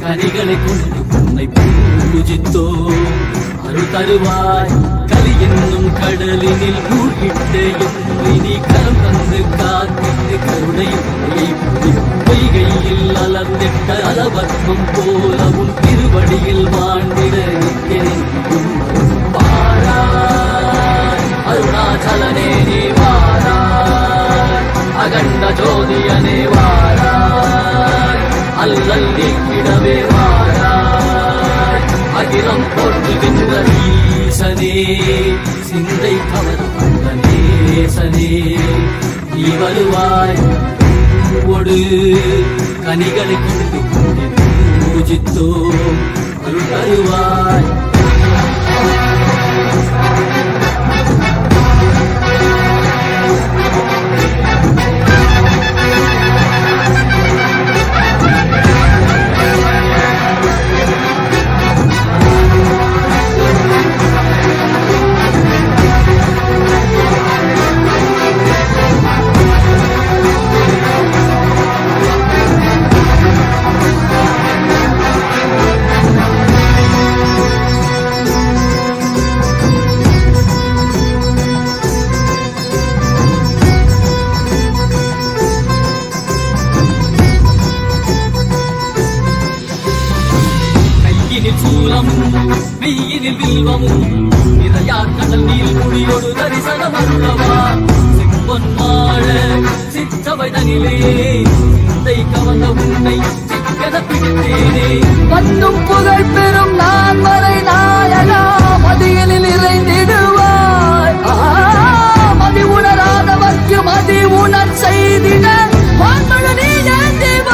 Speaker 2: கனிகளை கொண்டு உன்னை பூஜித்தோ அருள் தருவாய் கலி என்னும் கடலினில் மூழ்கிட்டே எம்மை நீ கரம் தந்து காத்திட்டு கருணை பொய்கையில் அலர்ந்திட்ட அலவத்வம் போல உன் திருவடியில் வாழ்ந்திட வாராய் அருணாச்சலனே நீ வாராய் அகண்ட ஜோதியனே வாராய் அல்லல் நீக்கிடவே வாராய் அகிலம் போற்றுகின்ற ஈசனே சிந்தை கவர்ந்த நேசனே நீ வருவாய் ஒடு கனிகளை கொண்டு பூஜித்தோ அருள் தருவாய் மெய்யினில் வில்வமும் நிறையா கடல் நீர் குடியோடு தரிசனம் அருளவா செம்பொன்மாழ சிற்றவை தனிலே சிந்தை கவர்ந்த உன்னை சிக்கன பிடித்தேனே வந்தும் புகழ் பெறும் நான் வரை நாயகா மதியனில் இறைந்திடுவாய் மதி உணராதவர்க்கு மதி உணர் செய்திட வான்மழ நீ ஏந்திவாடிட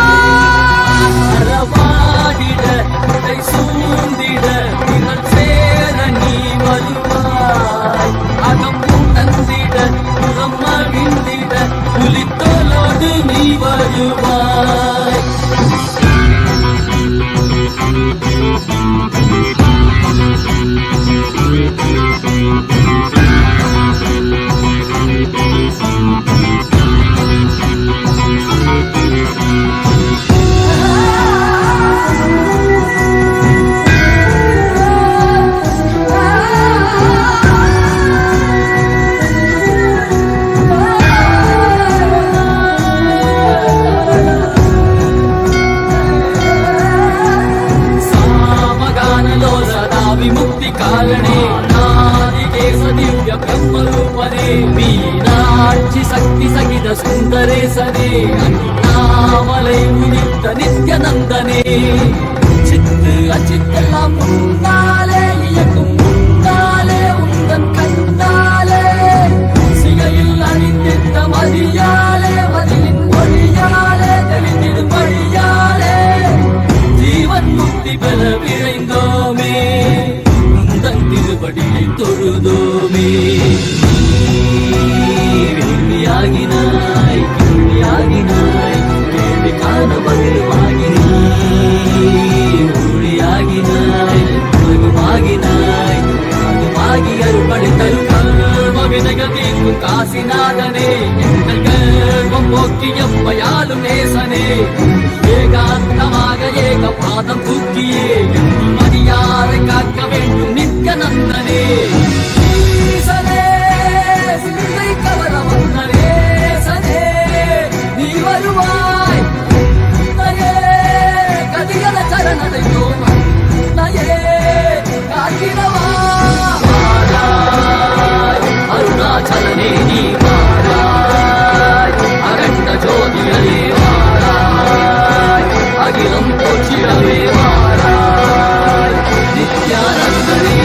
Speaker 2: विमुक्ति कारणे नादिकेश दिव्य ब्रह्मरूपने मीनाक्षि शक्ति सहित सुन्दरे सने अण्णामलै उदित नित्यनन्दने चित्त अचित्तெல்லாம் முன்னாலே இயக்கும் முன்னாலே உந்தன் கண்ணாலே சிகையில் அணிந்திட்ட மதியாலே மதியின் மொழியாலே தெளிந்திடும் வழியாலே ஜீவன் முக்தி பெற விழைந்தோமே உந்தன் திருவடியை தொழுதோமே வேள்வியாகினாய் கேள்வியாகினாய் கேள்வி காண பதிலுமாகினாய் ஒளியாகினாய் உலகமாகினாய் அதுமாகி அருள்படைத்தல் கர்ம வினைகள் தீர்க்கும் காசிநாதனே எங்கள் கர்மம் போக்கி எம்மையாலும் நேசனே ஏகாந்தமாக ஏக பாதம் தூக்கியே மரியாதை காக்க வேண்டும் நித்யநந்தனே ஈசனே சிந்தை கவர வந்தனே சனே நீ வருவாய் நயே கதிகல சரணதை தோம நயே காக்கிரவா அருணாச்சலனே நீ வாராய் அகண்ட ஜோதியலே வாராய் அகிலம் போற்றிடவே வாராய் நித்யானந்தனே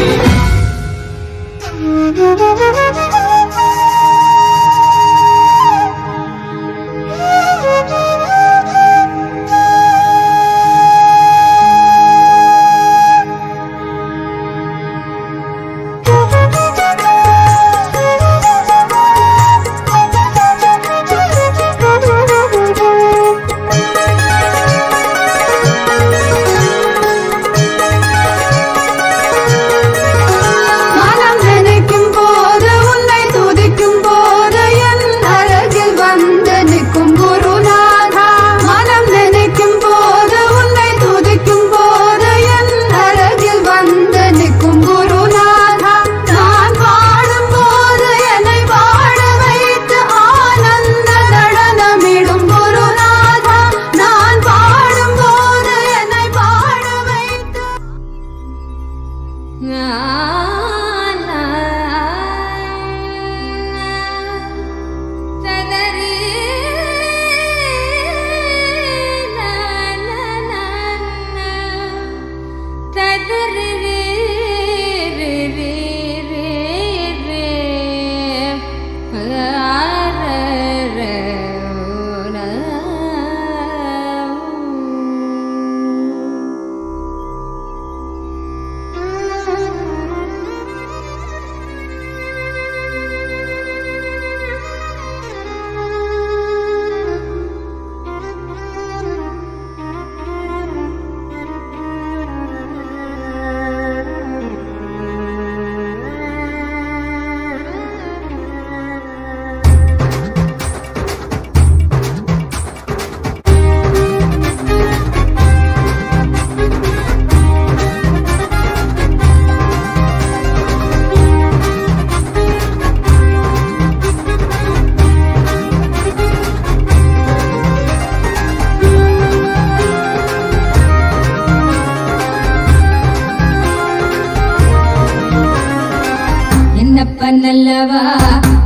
Speaker 6: நல்லவா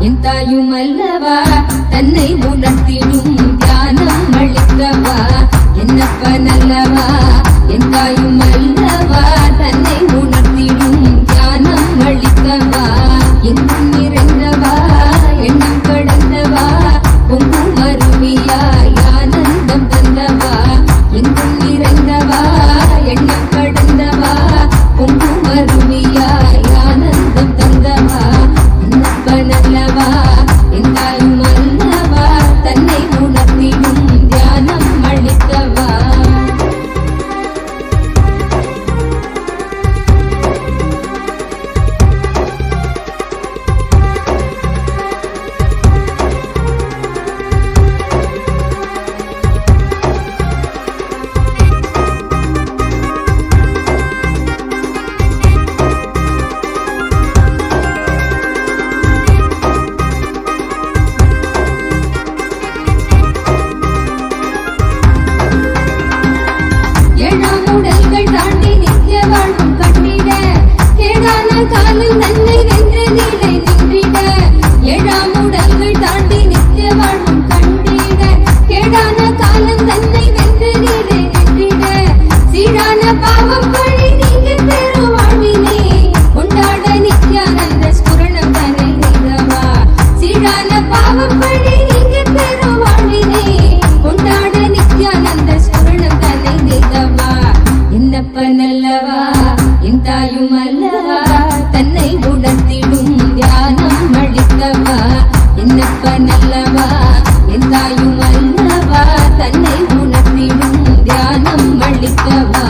Speaker 6: என் தாயும் அல்லவா தன்னை உணர்த்திடும் தியானம் அளிக்கவா என்னப்ப நல்லவா என் தாயும் அல்லவா தன்னை உணர்த்திடும் தியானம் அளிக்கவா எங்கும் நிறைந்தவா எண்ணம் கடந்தவா பொங்கும் அருவியாய் ஆனந்தம் தந்தவா எங்கும் நிறைந்தவா எண்ணம் கடந்தவா பொங்கும் அருவியாய் ஆனந்தம் தந்தவா நல்லவா என் தாயும் அல்லவா தன்னை உணர்த்திடும் எந்தாயும் அல்லவா தன்னை உணர்த்திடும் தியானம் அளித்தவா என்னப்ப நல்லவா எந்தாயும் அல்லவா தன்னை உணர்த்திடும் தியானம் அளித்தவா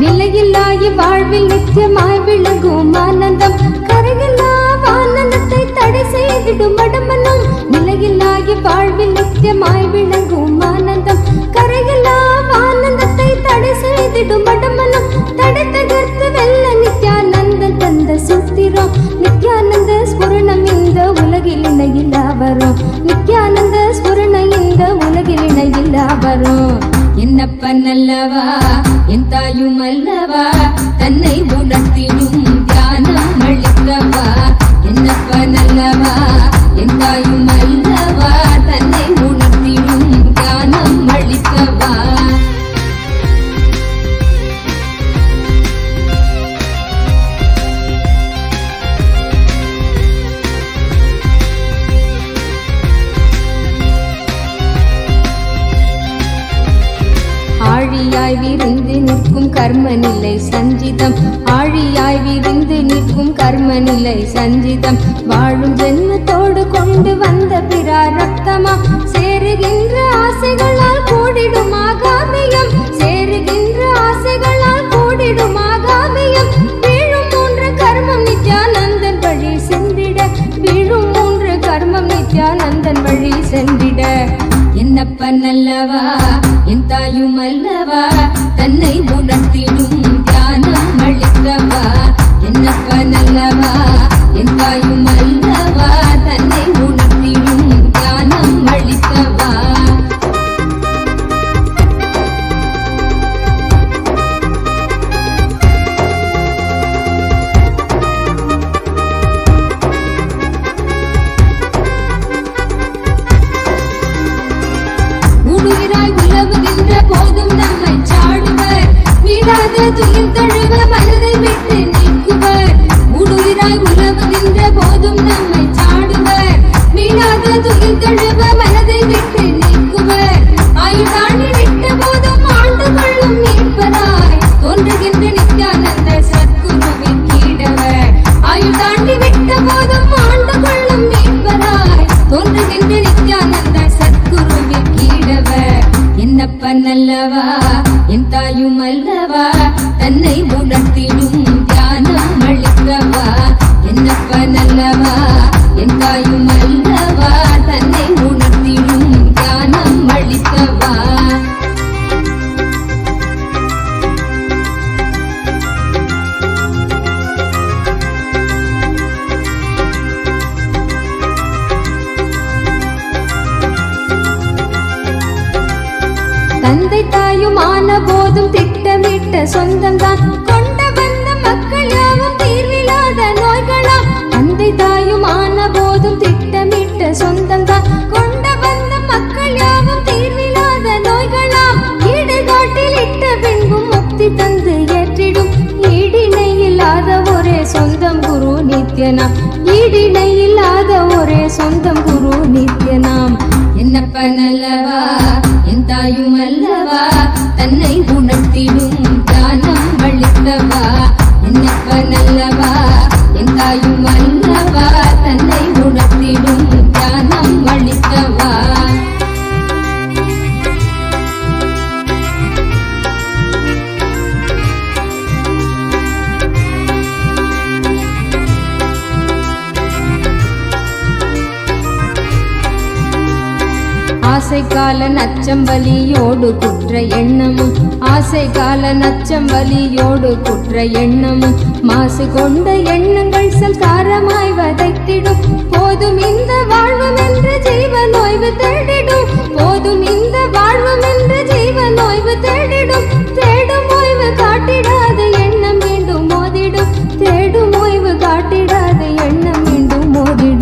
Speaker 6: நிலையில்லாய் வாழ்வில் நித்தியமாய் விளங்கும் ஆனந்தம் கரையில்லா ஆனந்தத்தை தடை செய்திடும் மடமனம் நிலையில்லாய் வாழ்வில் நித்தியமாய் விளங்கும் ஆனந்தம் கரையில்லா ஆனந்தத்தை தடை செய்திடும் மடமனம் தடை தகர்த்து வெல்ல நித்யானந்தன் தந்த சூத்திரம் நித்யானந்த ஸ்புரணம் இந்த உலகில் இணையில்லா வரும் நித்யானந்த ஸ்புரணம் இந்த உலகில் இணையில்லா வரும் என்னப்ப நல்லவா என் தாயும் அல்லவா தன்னை உணர்த்திடும் தியானம் அளித்தவா என்னப்ப நல்லவா என் தாயும் அல்லவா தன்னை உணர்த்திடும் தியானம் அளித்தவா ஆழியாய் விரிந்து நிற்கும் கர்ம நிலை சஞ்சிதம் ஆழியாய் விரிந்து நிற்கும் கர்ம நிலை சஞ்சிதம் வாழும் ஜென்மத்தோடு கொண்டு வந்த பிராரப்தமா சேருகின்ற ஆசைகளால் கூடிடும் ஆகாமியம் சேருகின்ற ஆசைகளால் கூடிடும் ஆகாமியம் வீழும் மூன்று கர்மம் நித்யானந்தன் வழி சென்றிட வீழும் மூன்று கர்மம் நித்யானந்தன் வழி சென்றிட என்னப்ப நல்லவா என் தாயும் அல்லவா தன்னை உணர்த்திடும் தியானம் அளித்தவா என்னப்ப நல்லவா என் தாயும் அல்லவா தன்னை உணர்த்திடும் தியானம் அளித்தவா போதும் நம்மை சாடுவர் மீளாத துயில் தழுவ மனதை விட்டு நீக்குவர் ஊடுயிராய் உலவுகின்ற போதும் நம்மை சாடுவர் மீளாத துயில் தழுவ மனதை விட்டு நீக்குவர் ஆயுள் தாண்டி விட்ட போதும் ஆண்டு கொள்ளும் மீட்பராய் தோன்றுகின்ற நித்யானந்த சத்குருவின் கீழவர் ஆயுள் தாண்டி விட்ட போதும் ஆண்டு கொள்ளும் மீட்பராய் தோன்றுகின்ற நித்யானந்த சத்குருவின் கீழவர் என்னப்ப நல்லவா என் தாயும் அல்லவா தன்னை உணர்த்திடும் தியானம் அளித்தவா என்னப்ப நல்லவா என் தாயும் அல்லவா தன்னை உணர்த்திடும் தியானம் அளித்தவா தந்தை தாயும் ஆன போதும் திட்டமிட்ட சொந்தம்தான் கொண்ட வந்த மக்கள் யாவும் தீர்வில்லாத நோய்களாம் தந்தை தாயும் ஆன போதும் திட்டமிட்ட சொந்தம்தான் கொண்ட வந்த மக்கள் யாவும் தீர்வில்லாத நோய்களாம் ஈடுகாட்டில் இட்ட பின்பும் முக்தி தந்து ஏற்றிடும் ஈடிணை இல்லாத ஒரே சொந்தம் குரு நித்யனாம் ஈடிணை இல்லாத ஒரே சொந்தம் குரு நித்யனாம் என்னப்ப நல்லவா என் தாயும் அல்லவா தன்னை உணர்த்திடும் தியானம் அளித்தவா என்னப்ப நல்லவா என் தாயும் அல்லவா தன்னை உணர்த்திடும் தியானம் அளித்தவா ஆசை கால நச்சம் வலியோடு குற்ற எண்ணமும் ஆசை கால நச்சம் வலியோடு குற்ற எண்ணமும் மாசு கொண்ட எண்ணங்கள் சல்காரமாய் வதைத்திடும் போதும் இந்த வாழ்வும் என்று ஜீவன் ஓய்வு தேடிடும் போதும் இந்த வாழ்வும் என்று ஜீவன் ஓய்வு தேடிடும் தேடும் ஓய்வு காட்டிடாத எண்ணம் மீண்டும் மோதிடும் தேடும் ஓய்வு காட்டிடாத எண்ணம் மீண்டும் மோதிடும்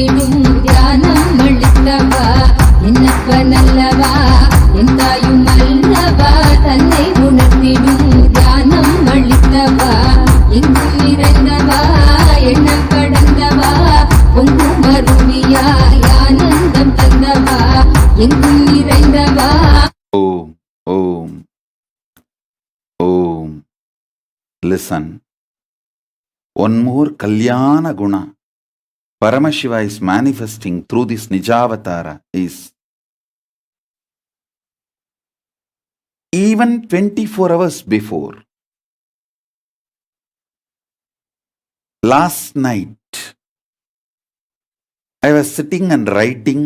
Speaker 6: உணர்த்திடும் தியானம் அளித்தவா என்னப்பனல்லவா எந்தாயும் அல்லவா தன்னை உணர்த்திடும் தியானம் அளித்தவா எங்கும் நிறைந்தவா எண்ணம் கடந்தவா பொங்கும் அருவியாய் ஆனந்தம் தந்தவா எங்கும் நிறைந்தவா.
Speaker 4: Om, Om, Om. Listen. One more Kalyana Guna Paramashiva is manifesting through this Nijavatara is even 24 hours before. Last night, I was sitting and writing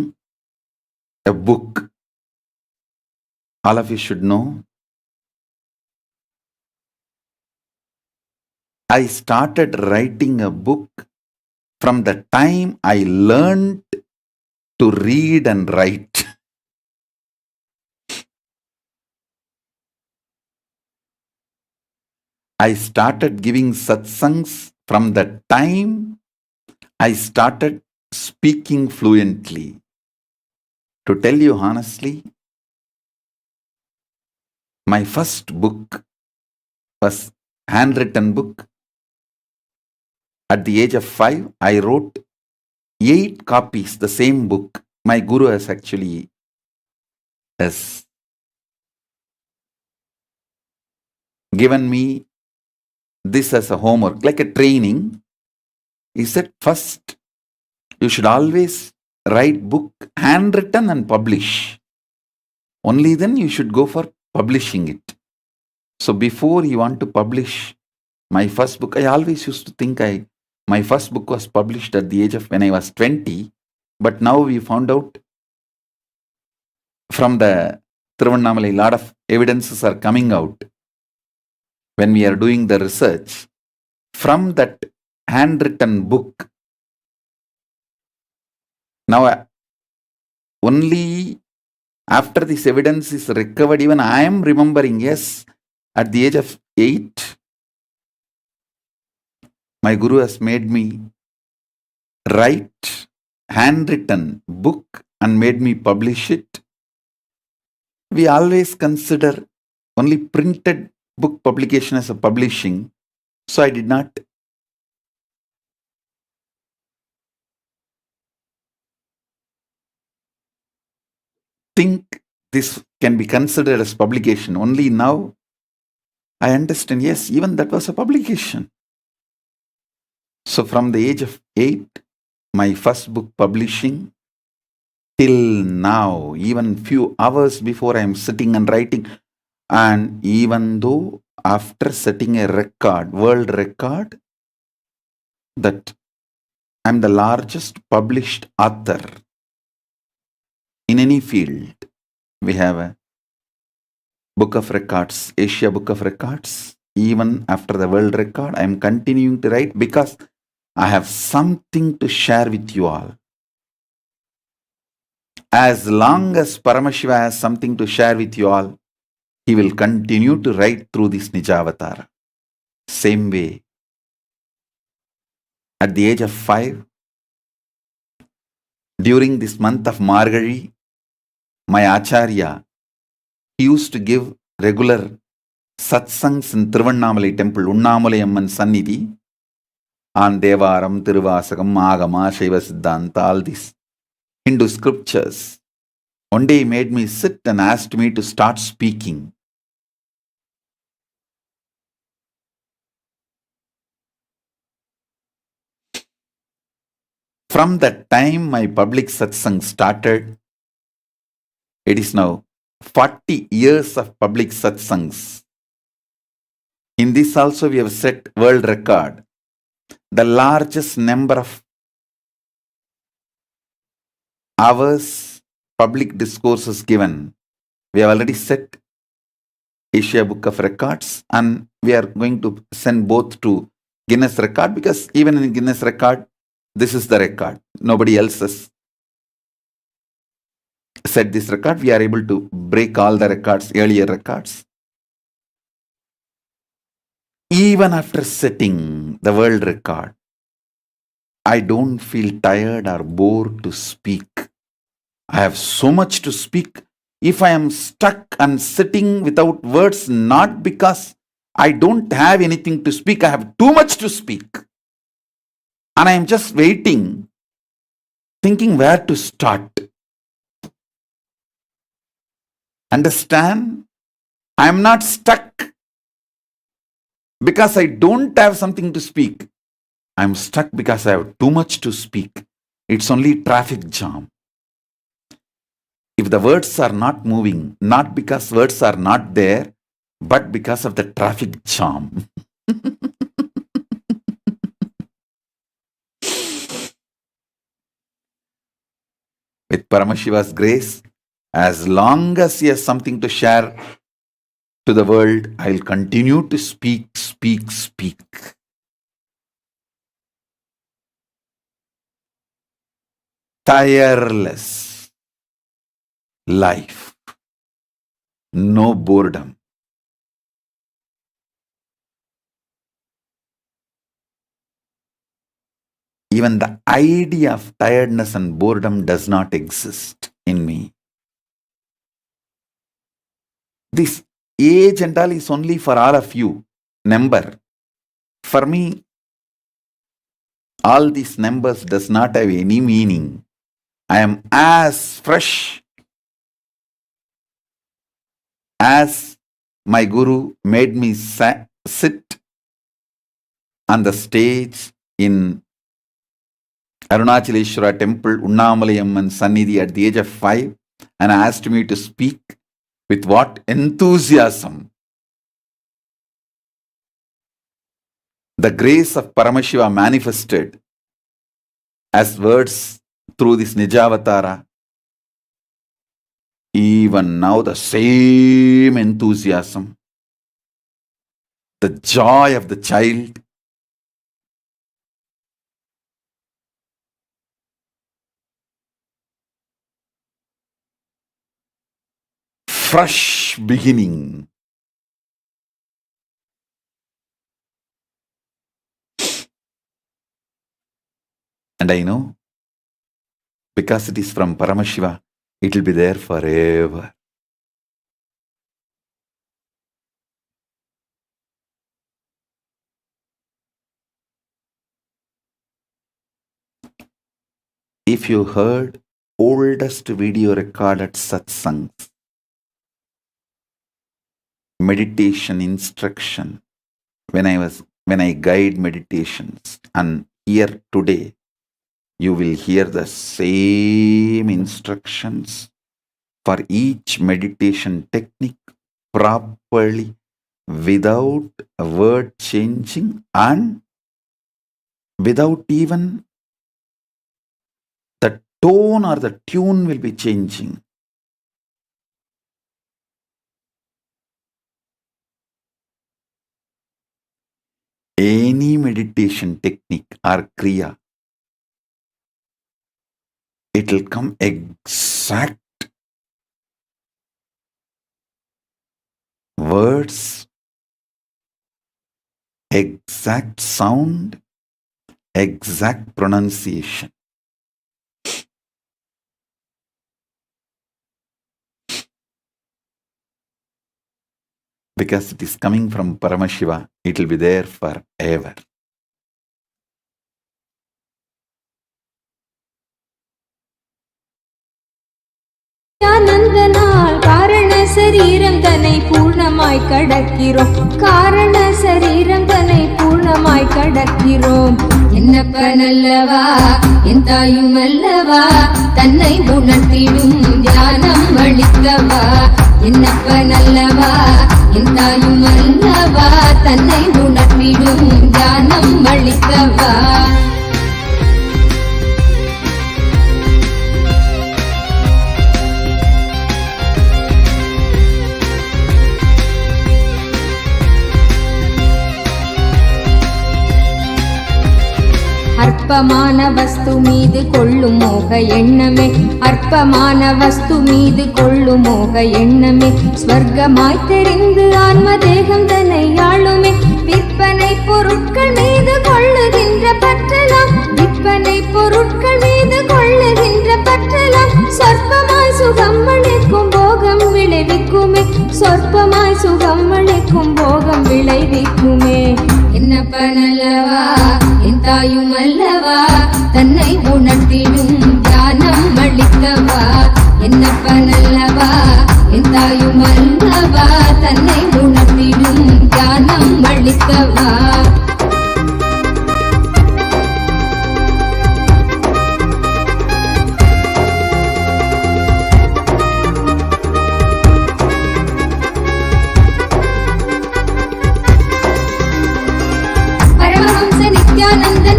Speaker 4: a book. All of you should know. I started writing a book from the time I learned to read and write. I started giving satsangs from the time I started speaking fluently. To tell you honestly, my first book was handwritten book. At the age of 5, I wrote 8 copies, the same book. My guru has actually given me this as a homework, like a training. He said, first, you should always write book handwritten and publish. Only then you should go for publishing it. So before you want to publish my first book, I always used to think my first book was published at the age of when I was 20. But now we found out from the Tiruvannamalai, a lot of evidences are coming out when we are doing the research. From that handwritten book, now only after this evidence is recovered, even I am remembering, yes, at the age of 8, my guru has made me write handwritten book and made me publish it. We always consider only printed book publication as a publishing. So I did not think this can be considered as publication. Only now I understand, yes, even that was a publication. So from the age of 8, my first book publishing, till now, even few hours before I am sitting and writing, and even though after setting a record, world record, that I am the largest published author in any field. We have a book of records, Asia Book of Records. Even after the world record, I am continuing to write because I have something to share with you all. As long as Paramashiva has something to share with you all, he will continue to write through this Nijavatara. Same way, at the age of 5, during this month of Margazhi, my Acharya, he used to give regular satsangs in Tiruvannamalai temple, Unnamalai Amman Sannidhi, on Devaram, Tiruvasakam, Agama, Shaiva Siddhanta, all these Hindu scriptures. One day he made me sit and asked me to start speaking. From that time my public satsang started. It is now 40 years of public satsangs. In this also we have set world record. The largest number of hours public discourses given. We have already set Asia Book of Records, and we are going to send both to Guinness Record, because even in Guinness Record, this is the record. Nobody else has set this record. We are able to break all the records, earlier records. Even after setting the world record, I don't feel tired or bored to speak. I have so much to speak. If I am stuck and sitting without words, not because I don't have anything to speak, I have too much to speak. And I am just waiting, thinking where to start. Understand? I am not stuck because I don't have something to speak. I am stuck because I have too much to speak. It's only traffic jam. If the words are not moving, not because words are not there, but because of the traffic jam. With Paramashiva's grace, as long as he has something to share to the world, I'll continue to speak. Tireless life. No boredom. Even the idea of tiredness and boredom does not exist in me. This age and all is only for all of you. Number. For me, all these numbers does not have any meaning. I am as fresh as my Guru made me sit on the stage in Arunachaleshwara temple, Unnamalayam and Sannidhi at the age of 5 and asked me to speak with what enthusiasm. The grace of Paramashiva manifested as words through this Nijavatara. Even now the same enthusiasm, the joy of the child, fresh beginning. And I know, because it is from Paramashiva, it will be there forever. If you heard oldest video recorded satsangs, meditation instruction, when I guide meditations, and here today, you will hear the same instructions for each meditation technique properly, without a word changing and without even the tone or the tune will be changing. Any meditation technique or kriya, it will come exact words, exact sound, exact pronunciation. Because it is coming from Paramashiva, it will be there forever.
Speaker 6: ஆனந்தனால் காரண சரீரம் தன்னை பூர்ணமாய் கடக்கிறோம். காரண சரீரம் தன்னை பூர்ணமாய் கடக்கிறோம். என்னப்பனல்லவா என் தாயும் அல்லவா தன்னை உணர்த்திடும் தியானம் அளிக்கவா. என்னப்பனல்லவா என் தாயும் அல்லவா தன்னை உணர்த்திடும் தியானம் அளிக்கவா. அற்பமான வஸ்து மீது கொள்ளும் மோக எண்ணமே, அற்பமான வஸ்து மீது கொள்ளும் மோக எண்ணமே, ஸ்வர்க்கமாய் தெரிந்து ஆன்ம தேகம் தன்னை ஆளுமே. விற்பனை பொருட்கள் மீது கொள்ளுகின்ற பற்றலாம், விற்பனை போகும் போகம் விளைவிக்குமே. என்னப்பனல்லவா என் தாயும் அல்லவா தன்னை உணர்த்திடும் ஞானம் அளிக்கவா. என்னப்பனல்லவா என் தாயும் அல்லவா தன்னை உணர்த்திடும் ஞானம் அளிக்கவா.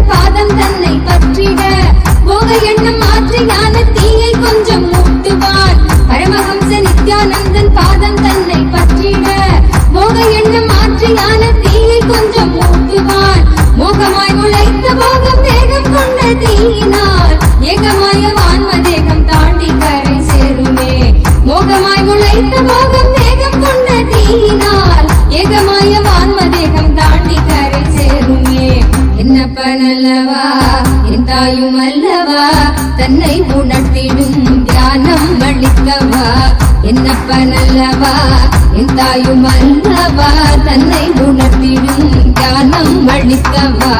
Speaker 6: பாதம் தன்னை பற்றிட போக எண்ணம் மாற்றி ஞான தீயை கொஞ்சம் மூட்டுவான். பரமஹம்ச நித்யானந்தன் பாதம் தன்னை பற்றிட போக எண்ணம் மாற்றி ஞான தீயை கொஞ்சம் மூட்டுவான். மோகமாய் முளைத்த போகம் வேகம் கொண்ட தீயினால் ஏகமாய வான்ம தேகம் தாண்டி கரை சேருமே. மோகமாய் முளைத்த போகம் வேகம் கொண்ட தீயினால் ஏகமாய வான்ம தேகம் தாண்டி கரை சேருமே. என்னப்பனல்லவா என் தாயும் அல்லவா தன்னை உணர்த்திடும் ஞானம் அளிக்கவா. என்னப்பனல்லவா என் தாயும் அல்லவா தன்னை உணர்த்திடும் ஞானம் அளிக்கவா.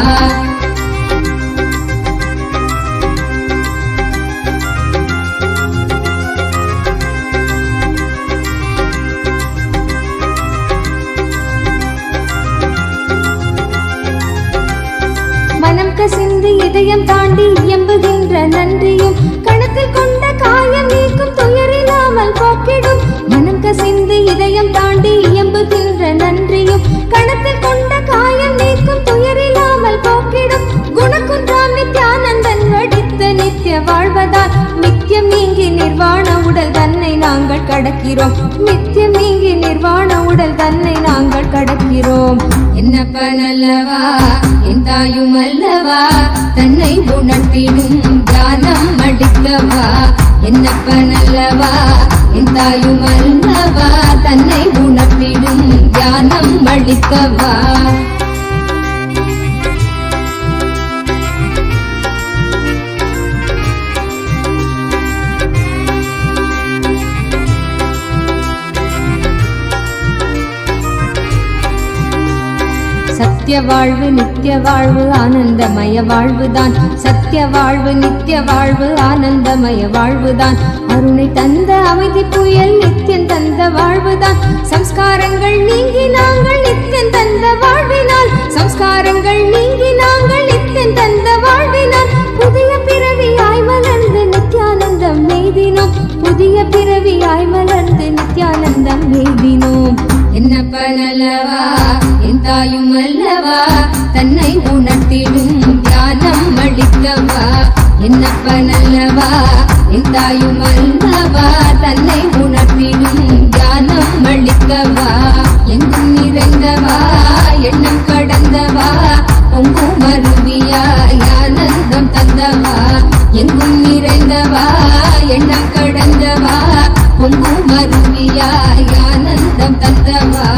Speaker 6: மனம் கசிந்து இதயம் தாண்டி இயம்புகின்ற நன்றியும் கணத்தில் கொண்ட காயம் நீக்கும் துயரில்லாமல் போக்கிடும். மனம் கசிந்து இதயம் தாண்டி இயம்புகின்ற நன்றியும் கணத்தில் கொண்ட காயம் நீக்கும் துயரில்லாமல் போக்கிடும். குணக்குன்றாம் நித்யானந்தன் வடித்த நித்திய வாழ்வதால் நித்தியம் நீங்கி நிர்வாண உடல் தன்னை நாங்கள் கடக்கிறோம். நித்தியம் நீங்கி நிர்வாண உடல் தன்னை நாங்கள் கடக்கிறோம். என்னப்பனல்லவா என் தாயும் அல்லவா தன்னை உணர்த்திடும் ஞானம் அளிக்கவா. என்னப்பனல்லவா என் தாயும் அல்லவா தன்னை உணர்த்திடும் ஞானம் அளிக்கவா. சத்திய வாழ்வு நித்திய வாழ்வு ஆனந்தமய வாழ்வுதான். சத்திய வாழ்வு நித்திய வாழ்வு ஆனந்தமய வாழ்வுதான். அருணை தந்த அமைதி புயல் நித்தியம் தந்த வாழ்வுதான். சம்ஸ்காரங்கள் நீங்கி நாங்கள் நித்தியம் தந்த வாழ்வினால் சம்ஸ்காரங்கள் நீங்கி நாங்கள் நித்தியம் தந்த வாழ்வினால் புதிய பிறவியாய் மலர்ந்து நித்யானந்தம் எய்தினோம். புதிய பிறவியாய் மலர்ந்து நித்யானந்தம் எய்தினோம். என்னப்பனல்லவா என் தாயும் அல்லவா தன்னை உணர்த்திடும் ஞானம் அளிக்கவா. என்னப்பனல்லவா என் தாயும் அல்லவா தன்னை உணர்த்திடும் ஞானம் அளிக்கவா. எங்கும் நிறைந்தவா எண்ணம் கடந்தவா பொங்கும் அருவியாய் ஆனந்தம் தந்தவா. எங்கும் நிறைந்தவா எண்ணம் கடந்தவா பொங்கும் அருவியாய் ஆனந்தம் தந்தவா.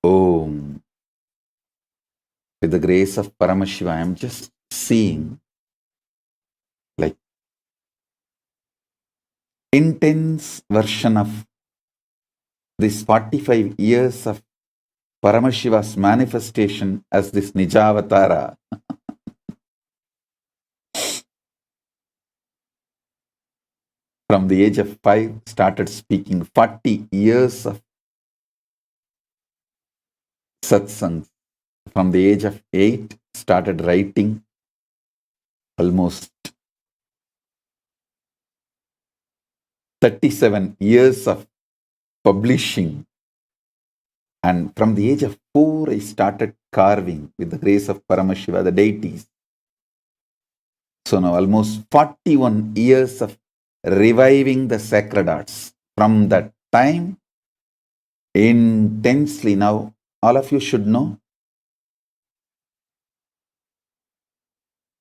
Speaker 4: Om. With the grace of Paramashiva, I am just seeing like intense version of this 45 years of Paramashiva's manifestation as this Nijavatara. From the age of 5, started speaking 40 years of satsangs. From the age of 8, started writing almost 37 years of publishing. And from the age of 4, I started carving with the grace of Paramashiva, the deities. So now almost 41 years of reviving the sacred arts. From that time, intensely now, all of you should know,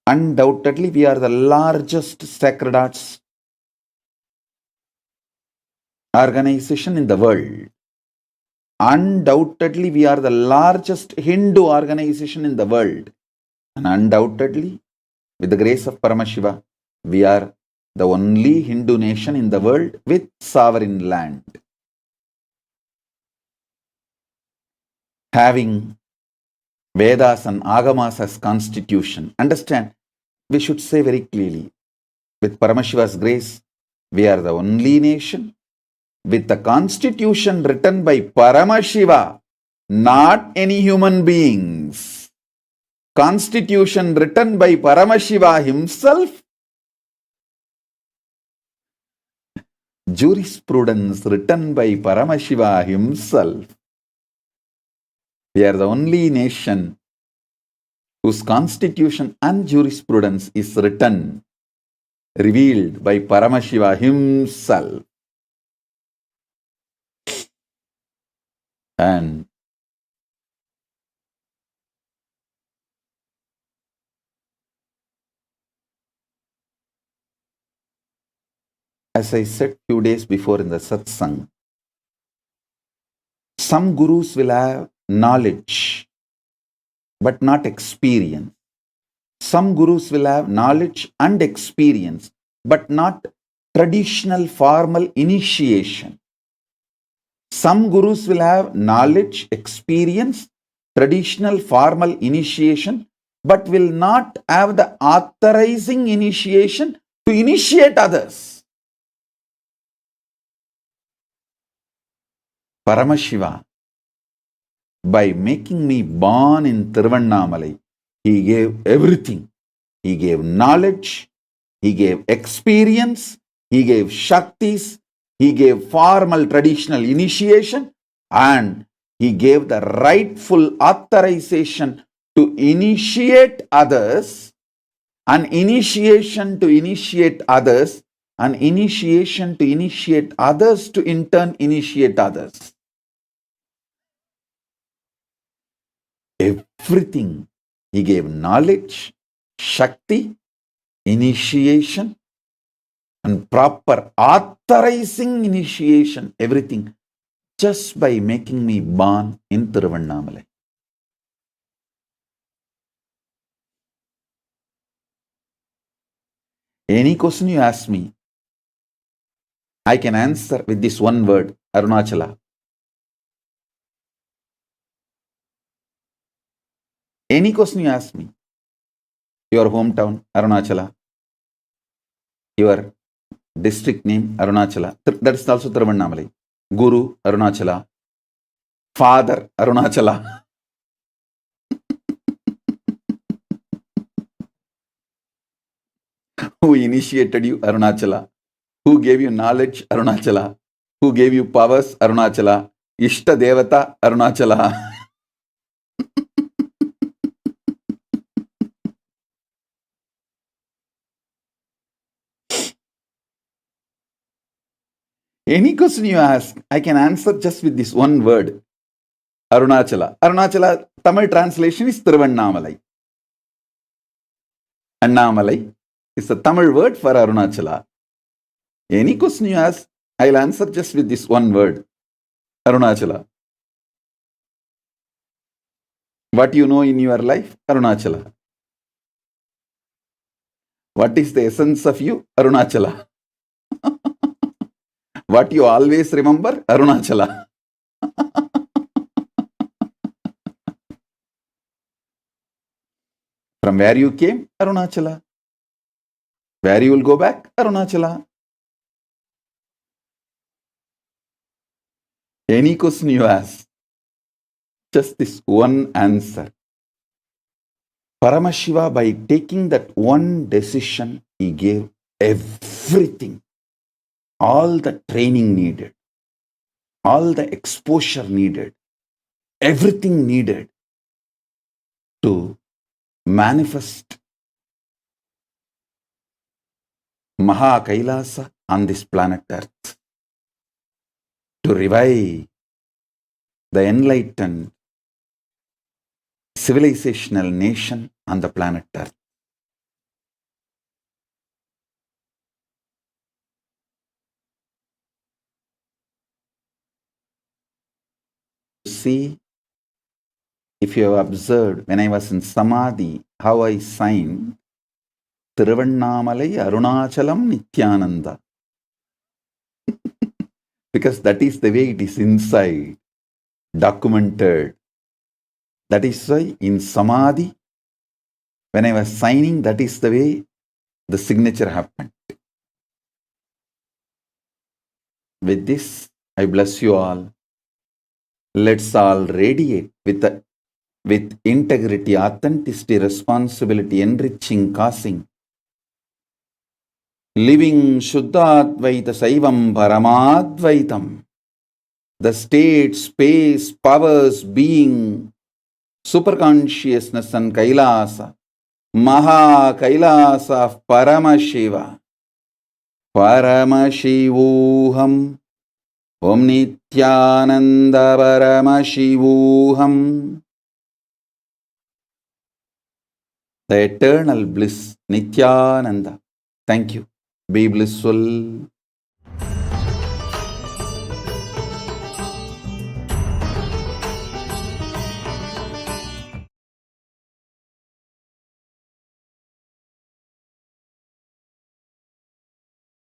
Speaker 4: undoubtedly we are the largest sacred arts organization in the world. Undoubtedly we are the largest Hindu organization in the world. And undoubtedly, with the grace of Paramashiva, we are the only Hindu nation in the world with sovereign land, having Vedas and Agamas as constitution. Understand, we should say very clearly, with Paramashiva's grace, we are the only nation with the constitution written by Paramashiva, not any human beings. Constitution written by Paramashiva himself, jurisprudence written by Paramashiva himself. We are the only nation whose constitution and jurisprudence is written, revealed by Paramashiva himself. And as I said few days before in the satsang, some gurus will have knowledge but not experience. Some gurus will have knowledge and experience but not traditional formal initiation. Some gurus will have knowledge, experience, traditional formal initiation but will not have the authorizing initiation to initiate others. Paramashiva, by making me born in Tiruvannamalai, he gave everything. He gave knowledge, he gave experience, he gave Shaktis, he gave formal traditional initiation, and he gave the rightful authorization to initiate others, an initiation to initiate others, an initiation to initiate others to in turn initiate others. Everything. He gave knowledge, Shakti, initiation, and proper authorizing initiation, everything, just by making me born in Tiruvannamalai. Any question you ask me, I can answer with this one word, Arunachala. Any question you ask me, your hometown, Arunachala, your district name, Arunachala, that is also Tiruvannamalai. Guru, Arunachala. Father, Arunachala. Who initiated you, Arunachala? Who gave you knowledge, Arunachala? Who gave you powers, Arunachala? Ishta Devata, Arunachala. Any question you ask, I can answer just with this one word, Arunachala. Arunachala, Tamil translation is Tiruvannamalai. Annamalai is the Tamil word for Arunachala. Any question you ask, I'll answer just with this one word, Arunachala. What you know in your life, Arunachala. What is the essence of you, Arunachala? What you always remember, Arunachala. From where you came, Arunachala. Where you will go back, Arunachala. Any question you ask, just this one answer. Paramashiva, by taking that one decision, he gave everything, all the training needed, all the exposure needed, everything needed to manifest MahaKailasa on this planet Earth, to revive the enlightened civilizational nation on the planet Earth. See If you have observed, when I was in Samadhi, how I signed Tiruvannamalai Arunachalam Nityananda. Because that is the way it is inside, documented. That is why in Samadhi, when I was signing, that is the way the signature happened. With this, I bless you all. Let's all radiate with integrity, authenticity, responsibility, enriching, causing, living Shuddhadvaita Saivam Paramadvaitam. The state, space, powers, being, superconsciousness and Kailasa, MahaKailasa of Paramashiva. Paramashivoham, Om Nityananda Paramashivoham. The eternal bliss, Nityananda. Thank you. Be blissful.